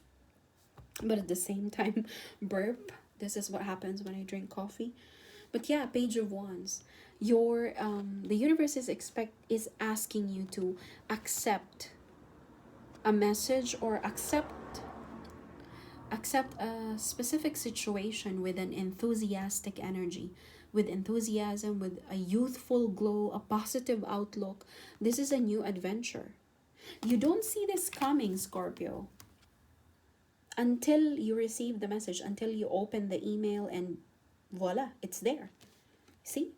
But at the same time, burp. This is what happens when I drink coffee. But yeah, Page of Wands. The universe is asking you to accept a message or accept a specific situation with an enthusiastic energy, with enthusiasm, with a youthful glow, a positive outlook. This is a new adventure. You don't see this coming, Scorpio, until you receive the message, until you open the email and voila, it's there. See?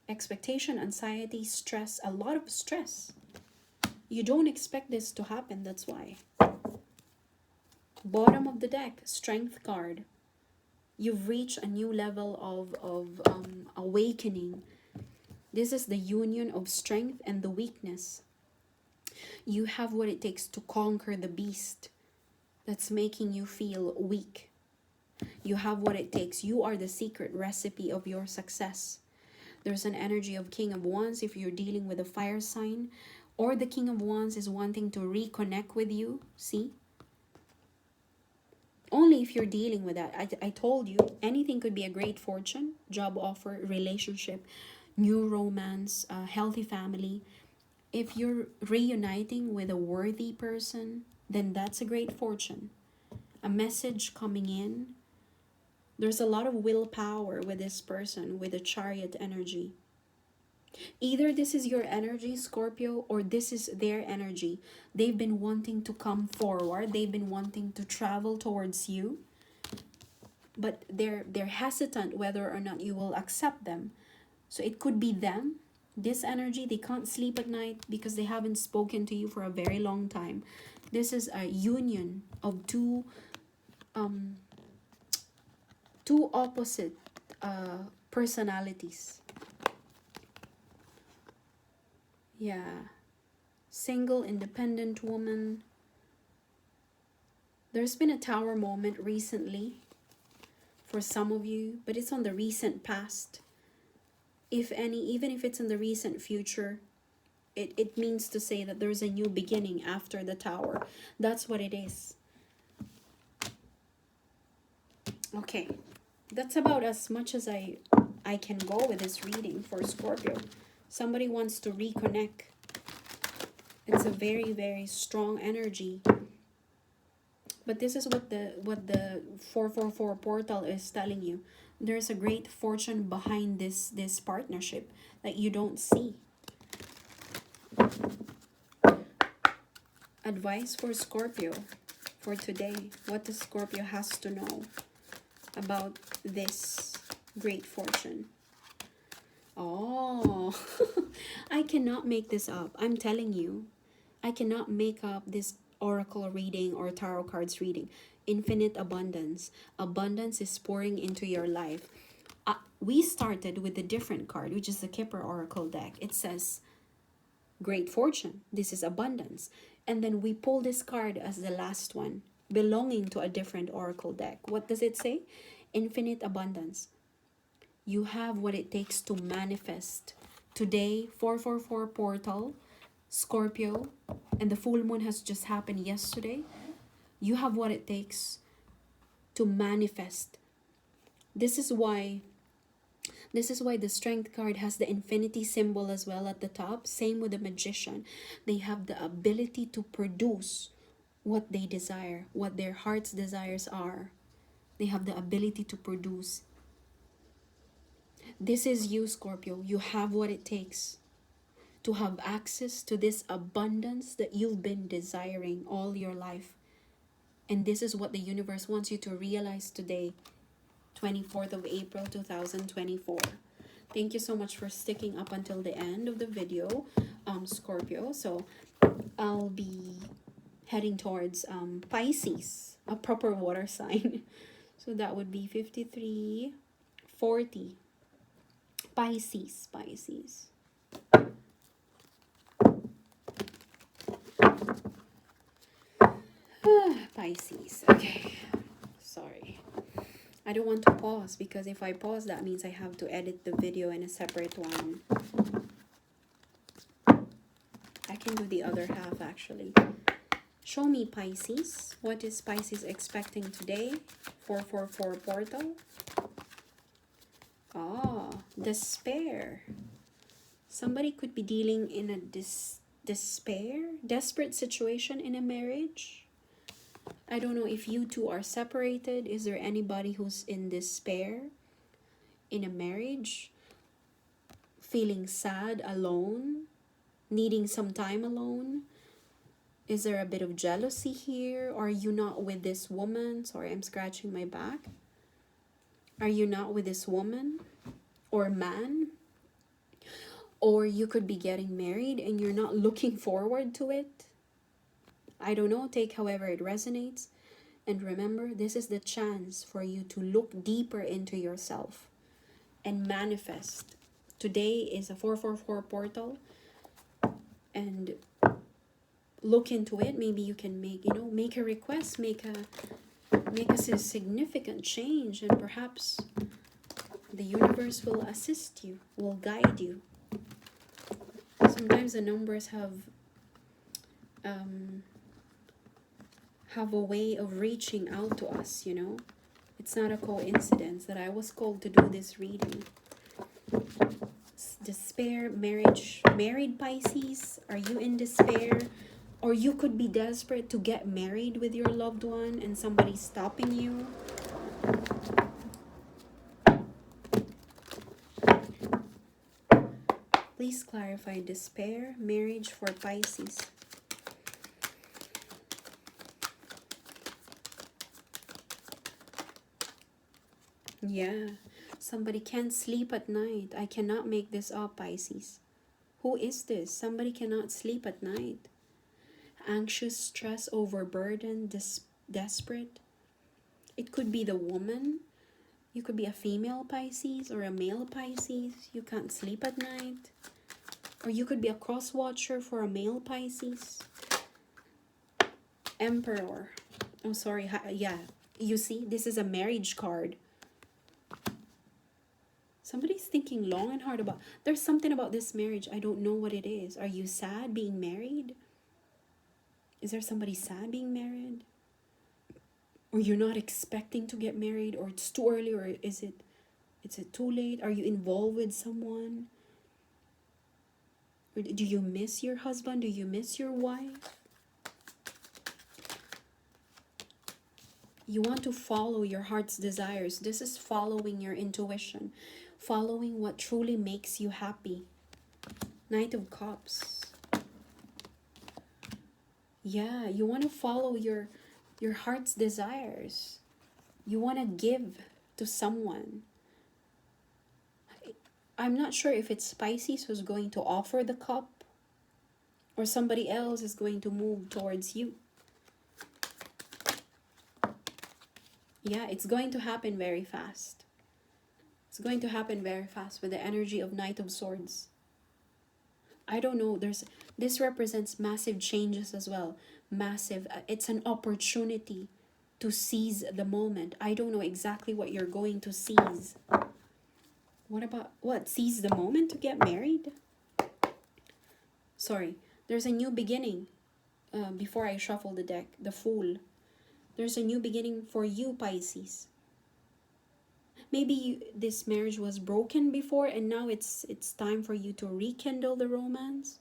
Expectation, anxiety, stress, a lot of stress. You don't expect this to happen, that's why. Bottom of the deck, Strength card. You've reached a new level of awakening. This is the union of strength and the weakness. You have what it takes to conquer the beast that's making you feel weak. You have what it takes. You are the secret recipe of your success. There's an energy of King of Wands if you're dealing with a fire sign, or the King of Wands is wanting to reconnect with you. See? Only if you're dealing with that. I told you, anything could be a great fortune, job offer, relationship, new romance, healthy family. If you're reuniting with a worthy person, then that's a great fortune. A message coming in. There's a lot of willpower with this person, with the Chariot energy. Either this is your energy, Scorpio, or this is their energy. They've been wanting to come forward. They've been wanting to travel towards you. But they're hesitant whether or not you will accept them. So it could be them. This energy, they can't sleep at night because they haven't spoken to you for a very long time. This is a union of two opposite personalities. Yeah. Single, independent woman. There's been a tower moment recently for some of you, but it's on the recent past. If any, even if it's in the recent future, it means to say that there's a new beginning after the tower. That's what it is. Okay, that's about as much as I can go with this reading for Scorpio. Somebody wants to reconnect. It's a very, very strong energy. But this is what the 444 portal is telling you. There's a great fortune behind this partnership that you don't see. Advice for Scorpio for today. What the Scorpio has to know about this great fortune. Oh, I cannot make this up. I'm telling you, I cannot make up this oracle reading or tarot cards reading. Infinite abundance. Abundance is pouring into your life. We started with a different card, which is the Kipper Oracle deck. It says great fortune. This is abundance. And then we pull this card as the last one, belonging to a different oracle deck. What does it say? Infinite abundance. You have what it takes to manifest. Today, 444 portal, Scorpio, and the full moon has just happened yesterday. You have what it takes to manifest. This is why the Strength card has the infinity symbol as well at the top. Same with the Magician. They have the ability to produce what they desire, what their heart's desires are. They have the ability to produce. This is you, Scorpio. You have what it takes to have access to this abundance that you've been desiring all your life. And this is what the universe wants you to realize today, 24th of April, 2024. Thank you so much for sticking up until the end of the video, Scorpio. So I'll be heading towards Pisces, a proper water sign. So that would be 5340. Pisces. Pisces. Okay. Sorry. I don't want to pause because if I pause, that means I have to edit the video in a separate one. I can do the other half actually. Show me, Pisces. What is Pisces expecting today? 444 portal. Ah, despair. Somebody could be dealing in a desperate situation in a marriage. I don't know if you two are separated. Is there anybody who's in despair in a marriage? Feeling sad, alone, needing some time alone? Is there a bit of jealousy here? Are you not with this woman? Sorry, I'm scratching my back. Are you not with this woman or man? Or you could be getting married and you're not looking forward to it. I don't know, take however it resonates. And remember, this is the chance for you to look deeper into yourself and manifest. Today is a 444 portal, and look into it. Maybe you can make a request, make a significant change, and perhaps the universe will assist you, will guide you. Sometimes the numbers have a way of reaching out to us, It's not a coincidence that I was called to do this reading. Despair, married Pisces, are you in despair? Or you could be desperate to get married with your loved one and somebody's stopping you. Please clarify despair, marriage for Pisces. Yeah, somebody can't sleep at night. I cannot make this up, Pisces. Who is this? Somebody cannot sleep at night. Anxious, stress, overburdened, desperate. It could be the woman. You could be a female Pisces or a male Pisces. You can't sleep at night. Or you could be a cross watcher for a male Pisces. Emperor. Oh, sorry. Yeah. You see, this is a marriage card. Somebody's thinking long and hard about... There's something about this marriage. I don't know what it is. Are you sad being married? Is there somebody sad being married? Or you're not expecting to get married? Or it's too early? Or is it too late? Are you involved with someone? Or do you miss your husband? Do you miss your wife? You want to follow your heart's desires. This is following your intuition. Following what truly makes you happy. Knight of Cups. Yeah, you want to follow your heart's desires. You want to give to someone. I'm not sure if it's Pisces who's going to offer the cup, or somebody else is going to move towards you. Yeah, it's going to happen very fast. It's going to happen very fast with the energy of Knight of Swords. I don't know. This represents massive changes as well. Massive. It's an opportunity to seize the moment. I don't know exactly what you're going to seize. What? Seize the moment to get married? Sorry. There's a new beginning. Before I shuffle the deck. The Fool. There's a new beginning for you, Pisces. Maybe this marriage was broken before and now it's time for you to rekindle the romance.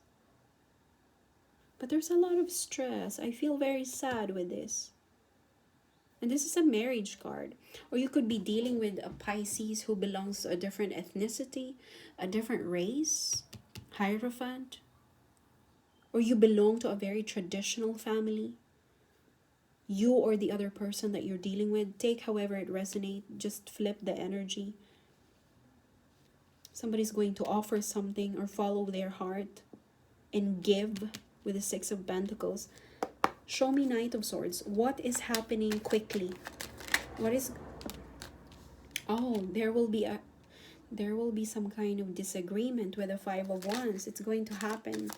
But there's a lot of stress. I feel very sad with this. And this is a marriage card. Or you could be dealing with a Pisces who belongs to a different ethnicity, a different race, Hierophant. Or you belong to a very traditional family. You or the other person that you're dealing with, take however it resonates, just flip the energy. Somebody's going to offer something or follow their heart and give with the Six of Pentacles. Show me Knight of Swords. What is happening quickly? What is... Oh, there will be some kind of disagreement with the Five of Wands. It's going to happen.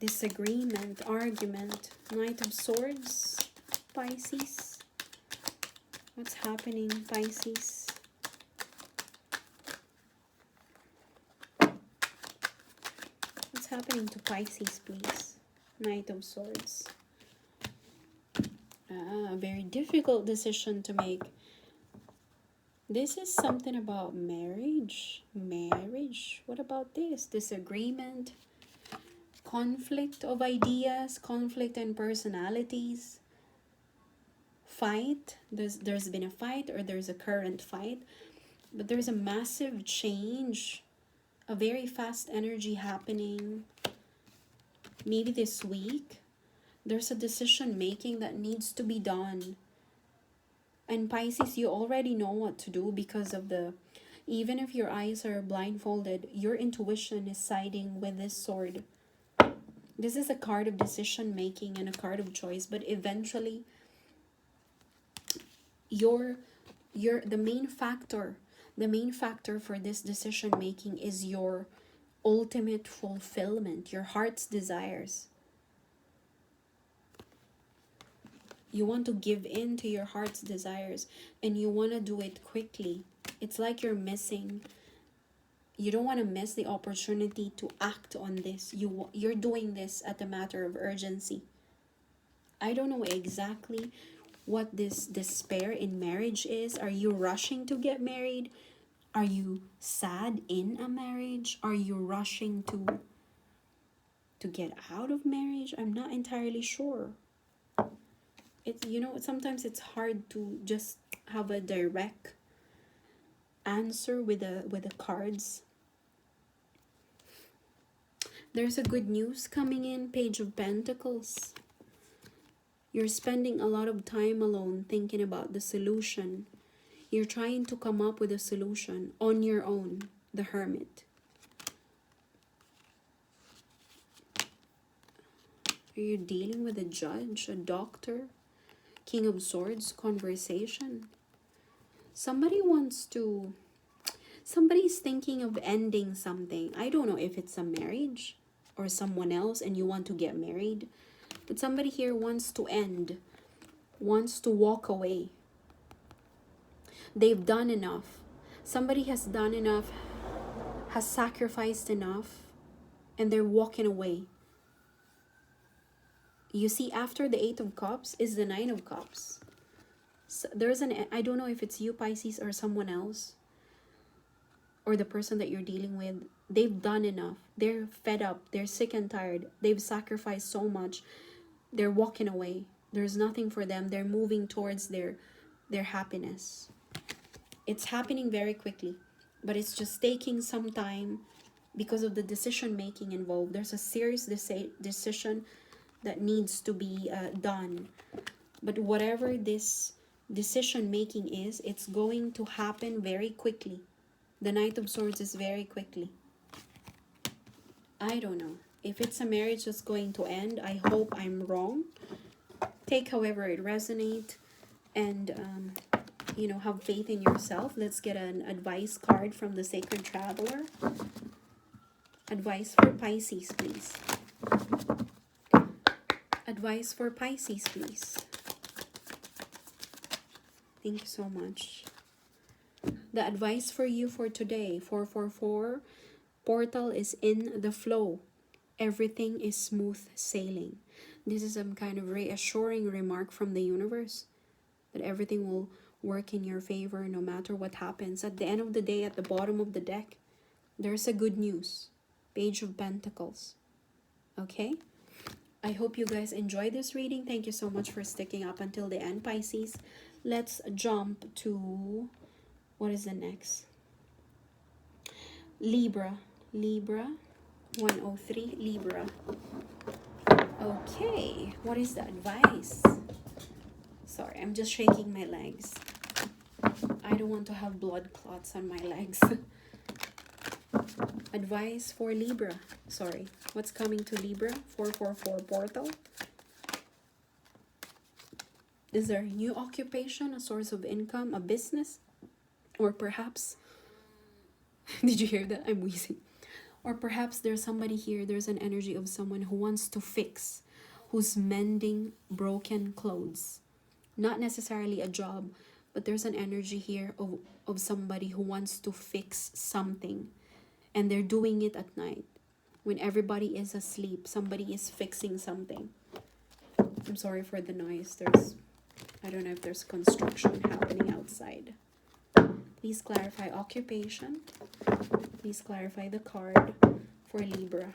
Disagreement, argument. Knight of Swords, Pisces. What's happening, Pisces? What's happening to Pisces, please? Knight of Swords. A very difficult decision to make. This is something about marriage. Marriage. What about this? Disagreement. Conflict of ideas, conflict in personalities, fight. There's been a fight or there's a current fight, but there's a massive change, a very fast energy happening. Maybe this week, there's a decision making that needs to be done. And Pisces, you already know what to do because of even if your eyes are blindfolded, your intuition is siding with this sword. This is a card of decision making and a card of choice, but eventually your the main factor, for this decision making is your ultimate fulfillment, your heart's desires. You want to give in to your heart's desires, and you want to do it quickly. It's like you're missing, you don't want to miss the opportunity to act on this. You're doing this at a matter of urgency. I don't know exactly what this despair in marriage is. Are you rushing to get married? Are you sad in a marriage? Are you rushing to get out of marriage? I'm not entirely sure. It's, you know, sometimes it's hard to just have a direct answer with the cards. There's a good news coming in, Page of Pentacles. You're spending a lot of time alone thinking about the solution. You're trying to come up with a solution on your own, the Hermit. Are you dealing with a judge, a doctor? King of Swords, conversation. Somebody's thinking of ending something. I don't know if it's a marriage or someone else and you want to get married. But somebody here wants to end, wants to walk away. They've done enough. Somebody has done enough, has sacrificed enough, and they're walking away. You see, after the Eight of Cups is the Nine of Cups. So I don't know if it's you, Pisces, or someone else, or the person that you're dealing with. They've done enough. They're fed up. They're sick and tired. They've sacrificed so much. They're walking away. There's nothing for them. They're moving towards their happiness. It's happening very quickly, but it's just taking some time because of the decision making involved. There's a serious decision that needs to be done. But whatever this decision making is, it's going to happen very quickly. The Knight of Swords is very quickly. I don't know. If it's a marriage that's going to end, I hope I'm wrong. Take however it resonates, and you know, have faith in yourself. Let's get an advice card from the Sacred Traveler. Advice for Pisces, please. Advice for Pisces, please. Thank you so much. The advice for you for today, 444, portal is in the flow. Everything is smooth sailing. This is some kind of reassuring remark from the universe that everything will work in your favor no matter what happens. At the end of the day, at the bottom of the deck, there's a good news. Page of Pentacles. Okay? I hope you guys enjoyed this reading. Thank you so much for sticking up until the end, Pisces. Let's jump to... what is the next? Libra. Libra. 103. Libra. Okay. What is the advice? Sorry, I'm just shaking my legs. I don't want to have blood clots on my legs. Advice for Libra. Sorry. What's coming to Libra? 444 portal. Is there a new occupation, a source of income, a business? Or perhaps... did you hear that? I'm wheezing. Or perhaps there's somebody here, there's an energy of someone who wants to fix, who's mending broken clothes. Not necessarily a job, but there's an energy here of somebody who wants to fix something. And they're doing it at night. When everybody is asleep, somebody is fixing something. I'm sorry for the noise. I don't know if there's construction happening outside. Please clarify occupation. Please clarify the card for Libra.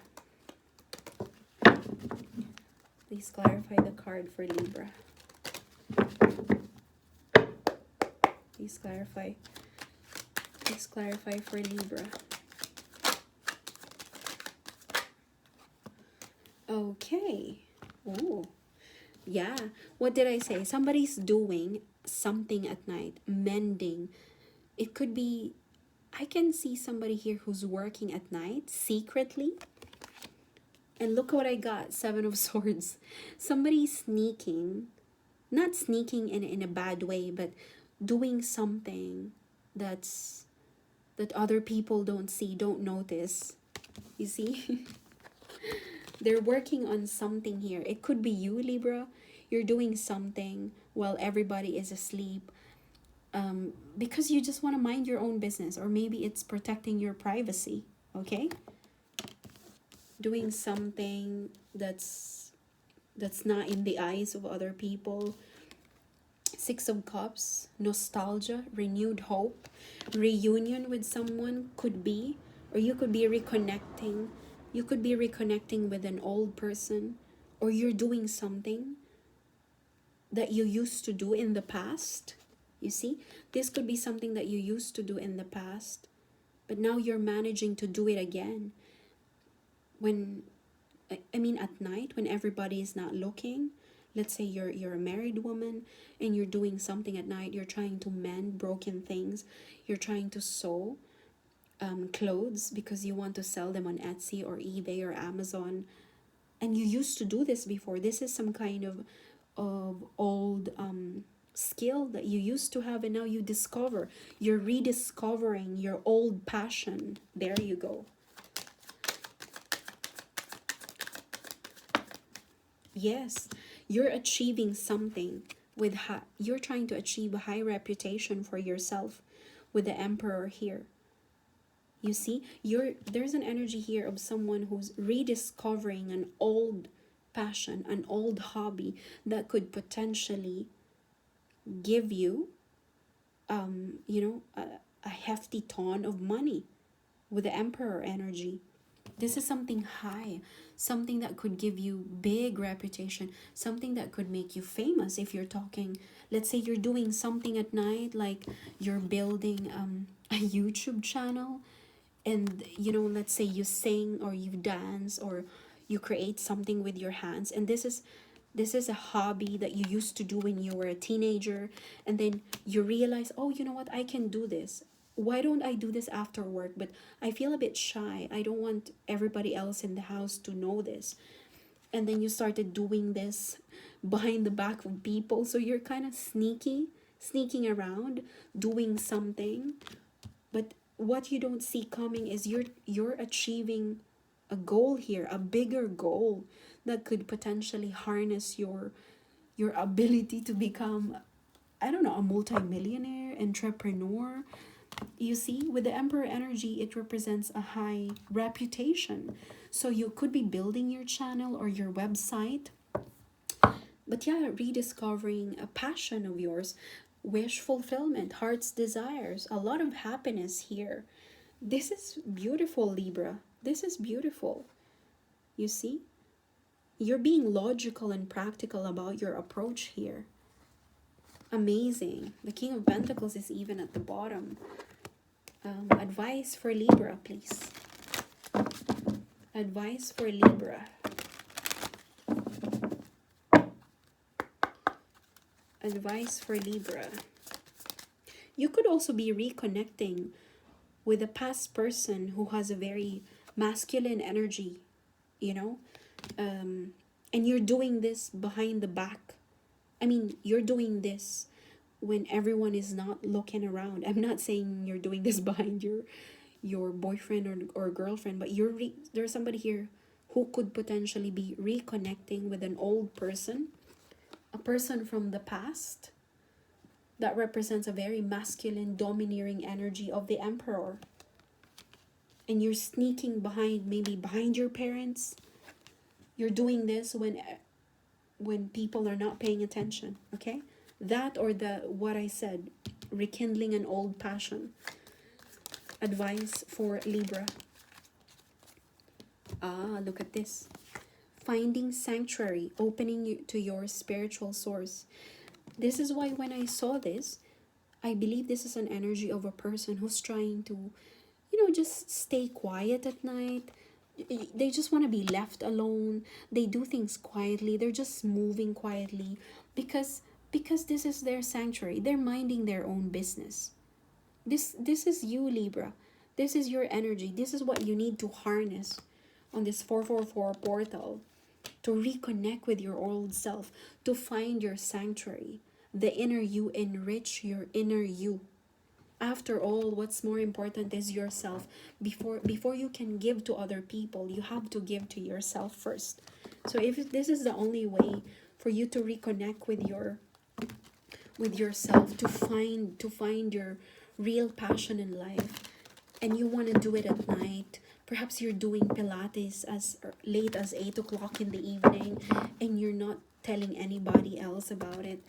Please clarify the card for Libra. Please clarify. Please clarify for Libra. Okay. Oh, yeah. What did I say? Somebody's doing something at night, mending. It could be, I can see somebody here who's working at night secretly. And look what I got, 7 of Swords. Somebody sneaking, not sneaking in a bad way, but doing something that other people don't see, don't notice. You see? They're working on something here. It could be you, Libra. You're doing something while everybody is asleep, because you just want to mind your own business, or maybe it's protecting your privacy. Okay, doing something that's not in the eyes of other people. Six of Cups, nostalgia, renewed hope, reunion with someone could be, or you could be reconnecting. You could be reconnecting with an old person, or you're doing something that you used to do in the past. You see, this could be something that you used to do in the past, but now you're managing to do it again. When, I mean, at night when everybody is not looking, let's say you're a married woman and you're doing something at night, you're trying to mend broken things, you're trying to sew clothes because you want to sell them on Etsy or eBay or Amazon, and you used to do this before. This is some kind of old skill that you used to have, and now you're rediscovering your old passion. There you go. Yes, you're achieving something with you're trying to achieve a high reputation for yourself with the Emperor here. You see, there's an energy here of someone who's rediscovering an old passion, an old hobby that could potentially give you a hefty ton of money with the Emperor energy. This is something high, something that could give you big reputation, something that could make you famous. If you're talking, let's say you're doing something at night, like you're building a YouTube channel, and let's say you sing or you dance or you create something with your hands, and this is a hobby that you used to do when you were a teenager, and then you realize, oh, you know what, I can do this. Why don't I do this after work? But I feel a bit shy. I don't want everybody else in the house to know this. And then you started doing this behind the back of people. So you're kind of sneaking around, doing something. But what you don't see coming is you're achieving a goal here, a bigger goal that could potentially harness your ability to become, I don't know, a multi-millionaire, entrepreneur. You see, with the Emperor energy, it represents a high reputation. So you could be building your channel or your website. But yeah, rediscovering a passion of yours, wish fulfillment, heart's desires, a lot of happiness here. This is beautiful, Libra. This is beautiful. You see? You're being logical and practical about your approach here. Amazing. The King of Pentacles is even at the bottom. Advice for Libra, please. Advice for Libra. Advice for Libra. You could also be reconnecting with a past person who has a very masculine energy, and you're doing this behind the back. I mean, you're doing this when everyone is not looking around. I'm not saying you're doing this behind your boyfriend or girlfriend, but there's somebody here who could potentially be reconnecting with an old person, a person from the past that represents a very masculine, domineering energy of the Emperor. And you're sneaking maybe behind your parents. You're doing this when people are not paying attention, okay? That or what I said, rekindling an old passion. Advice for Libra. Look at this. Finding sanctuary, opening you to your spiritual source. This is why when I saw this, I believe this is an energy of a person who's trying to, just stay quiet at night. They just want to be left alone. They do things quietly. They're just moving quietly because this is their sanctuary. They're minding their own business. This is you, Libra. This is your energy. This is what you need to harness on this 444 portal to reconnect with your old self, to find your sanctuary. the inner you, enrich your inner you. After all, what's more important is yourself. Before you can give to other people, you have to give to yourself first. So if this is the only way for you to reconnect with yourself, to find your real passion in life, and you want to do it at night, perhaps you're doing Pilates as late as 8 o'clock in the evening, and you're not telling anybody else about it,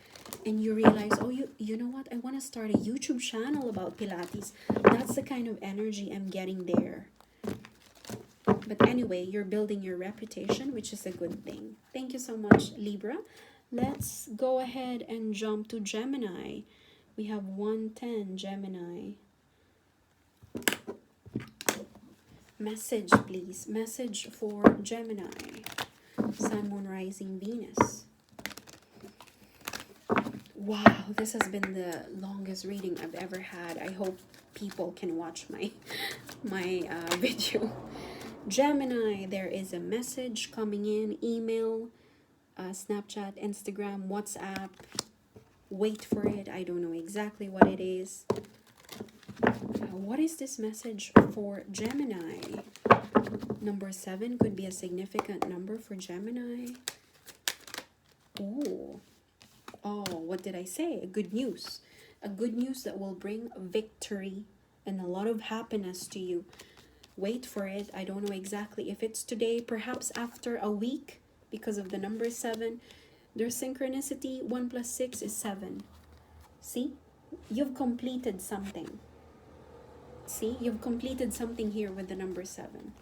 and you realize, oh, you know what, I want to start a YouTube channel about Pilates. That's the kind of energy I'm getting there. But anyway, you're building your reputation, which is a good thing. Thank you so much, Libra. Let's go ahead and jump to Gemini. We have 110 Gemini. Message, please. Message for Gemini. Sun, Moon, Rising, Venus. Wow, this has been the longest reading I've ever had. I hope people can watch my video. Gemini, there is a message coming in, email, Snapchat, Instagram, WhatsApp. Wait for it. I don't know exactly what it is. What is this message for Gemini? Number 7 could be a significant number for Gemini. Oh, what did I say? A good news. A good news that will bring victory and a lot of happiness to you. Wait for it. I don't know exactly if it's today, perhaps after a week, because of the number 7. There's synchronicity. 1 plus 6 is 7. See? You've completed something. See? You've completed something here with the number 7.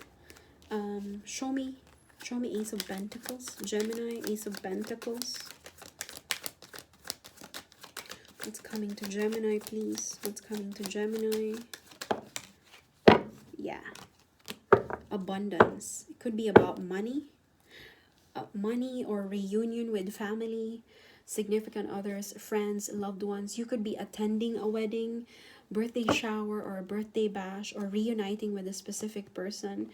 Show me Ace of Pentacles. Gemini, Ace of Pentacles. What's coming to Gemini, please? What's coming to Gemini? Yeah. Abundance. It could be about money. Money or reunion with family, significant others, friends, loved ones. You could be attending a wedding, birthday shower, or a birthday bash, or reuniting with a specific person.